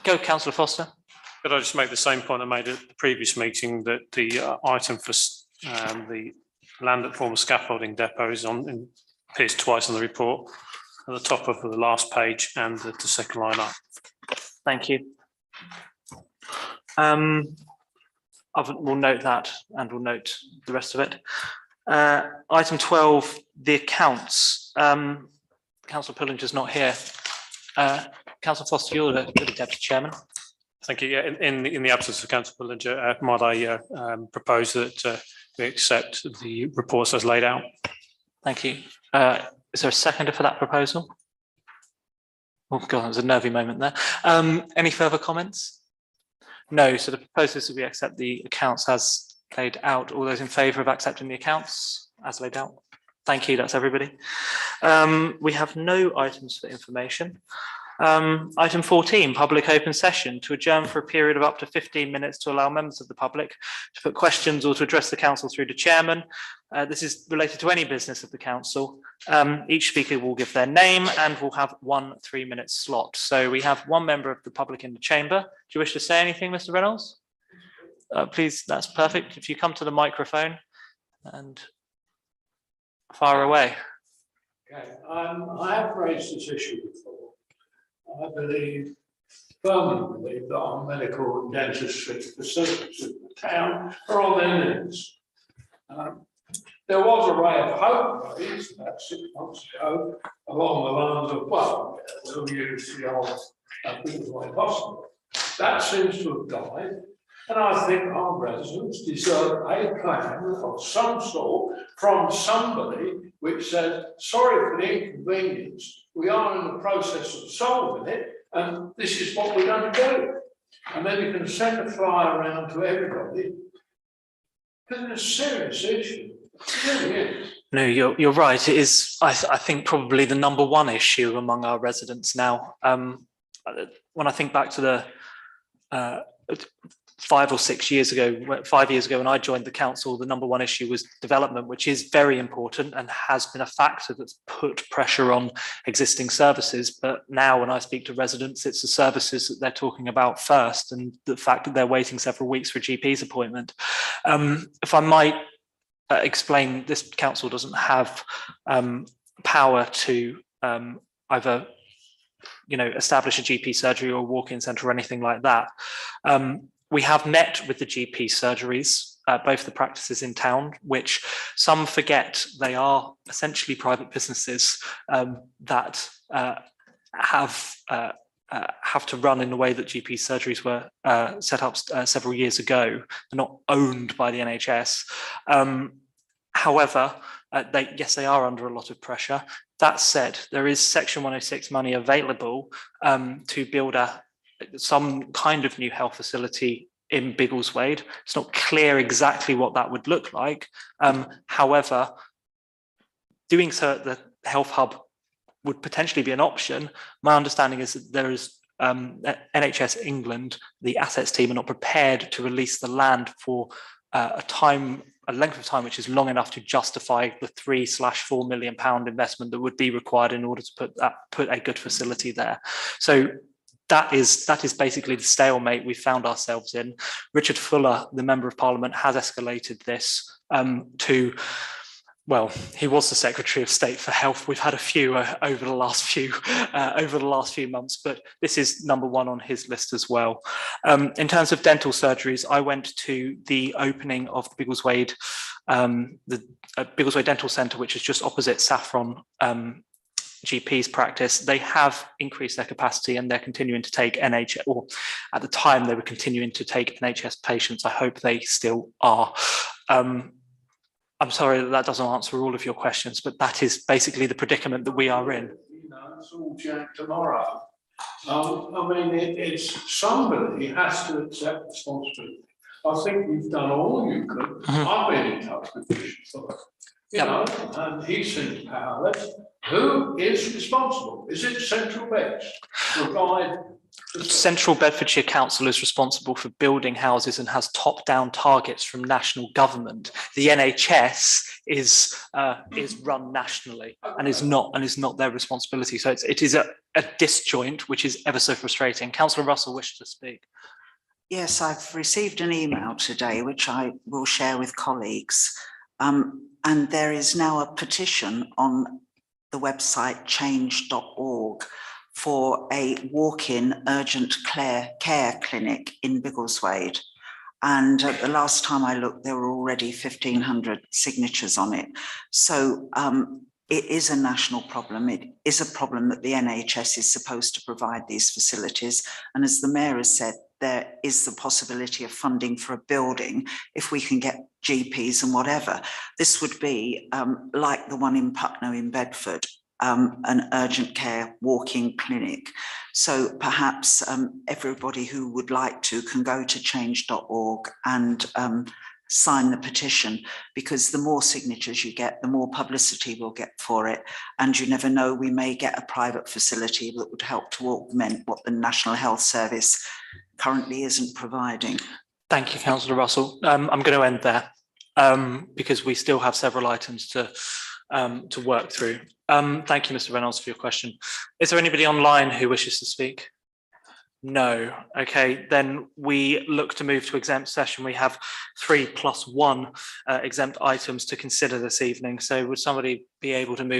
Go, Councillor Foster. Could I just make the same point I made at the previous meeting, that the item for the land at former scaffolding depot is appears twice on the report. at the top of the last page and the second line up. Thank you. We'll note that and we'll note the rest of it. Item 12, the accounts. Councillor Pullinger's not here. Councillor Foster, you're the Deputy Chairman. Thank you. Yeah, in the absence of Councillor Pullinger, might I propose that we accept the reports as laid out? Thank you. Is there a seconder for that proposal? Oh God, that was a nervy moment there. Any further comments? No, so the proposal is that we accept the accounts as laid out. All those in favour of accepting the accounts as laid out? Thank you, that's everybody. We have no items for information. Item 14, public open session to adjourn for a period of up to 15 minutes to allow members of the public to put questions or to address the council through the chairman. This is related to any business of the council. Each speaker will give their name and will have 1 3-minute slot. So we have one member of the public in the chamber. Do you wish to say anything, Mr. Reynolds? Please, that's perfect. If you come to the microphone and fire away. Okay, I have raised this issue before. I believe, firmly believe that our medical and dentistry facilities in the town are on their knees. There was a ray of hope raised about 6 months ago along the lines of, well, we'll use the old Biggles Hospital. That seems to have died. And I think our residents deserve a plan of some sort from somebody which says, sorry for the inconvenience, we are in the process of solving it, and this is what we're going to do. And then you can send a flyer around to everybody, because it's a serious issue. It really is. No, you're right. It is, I think, probably the #1 issue among our residents now. When I think back to the 5 or 6 years ago, 5 years ago when I joined the council, the #1 issue was development, which is very important and has been a factor that's put pressure on existing services. But now when I speak to residents, it's the services that they're talking about first, and the fact that they're waiting several weeks for a GP's appointment. If I might explain, this council doesn't have power to either establish a GP surgery or a walk-in centre or anything like that. We have met with the GP surgeries, both the practices in town, which some forget they are essentially private businesses that have to run in the way that GP surgeries were set up several years ago. They're not owned by the NHS. However, they are under a lot of pressure. That said, there is Section 106 money available to build some kind of new health facility in Biggleswade. It's not clear exactly what that would look like. However, doing so at the health hub would potentially be an option. My understanding is that there is NHS England, the assets team, are not prepared to release the land for a length of time which is long enough to justify the £3/4 million investment that would be required in order to put a good facility there. So that is basically the stalemate we found ourselves in. Richard Fuller, the Member of Parliament, has escalated this to, well, he was the Secretary of State for Health. We've had a few over the last few months, but this is #1 on his list as well. In terms of dental surgeries, I went to the opening of the Biggleswade Dental Centre, which is just opposite Saffron GP's practice. They have increased their capacity and they're continuing to take NHS, or at the time they were continuing to take NHS patients. I hope they still are. I'm sorry that doesn't answer all of your questions, but that is basically the predicament that we are in. It's all Jack tomorrow. I mean, it's somebody has to accept responsibility. I think you've done all you could. I've been in touch with Bishop, and he seems powerless. Who is responsible? Is it Central Beds? Central Bedfordshire Council is responsible for building houses and has top-down targets from national government. The NHS is run nationally and is not their responsibility. So it is a disjoint, which is ever so frustrating. Councillor Russell wished to speak. Yes, I've received an email today, which I will share with colleagues. And there is now a petition on the website change.org for a walk-in urgent care clinic in Biggleswade. And the last time I looked, there were already 1,500 signatures on it. So it is a national problem. It is a problem that the NHS is supposed to provide these facilities. And as the Mayor has said, there is the possibility of funding for a building if we can get GPs and whatever. This would be like the one in Putney in Bedford, an urgent care walk-in clinic. So perhaps everybody who would like to can go to change.org and sign the petition, because the more signatures you get, the more publicity we'll get for it. And you never know, we may get a private facility that would help to augment what the National Health Service currently isn't providing. Thank you, Councillor Russell. I'm going to end there because we still have several items to work through. Thank you, Mr. Reynolds, for your question. Is there anybody online who wishes to speak? No. Okay, then we look to move to exempt session. We have 3+1 exempt items to consider this evening. So would somebody be able to move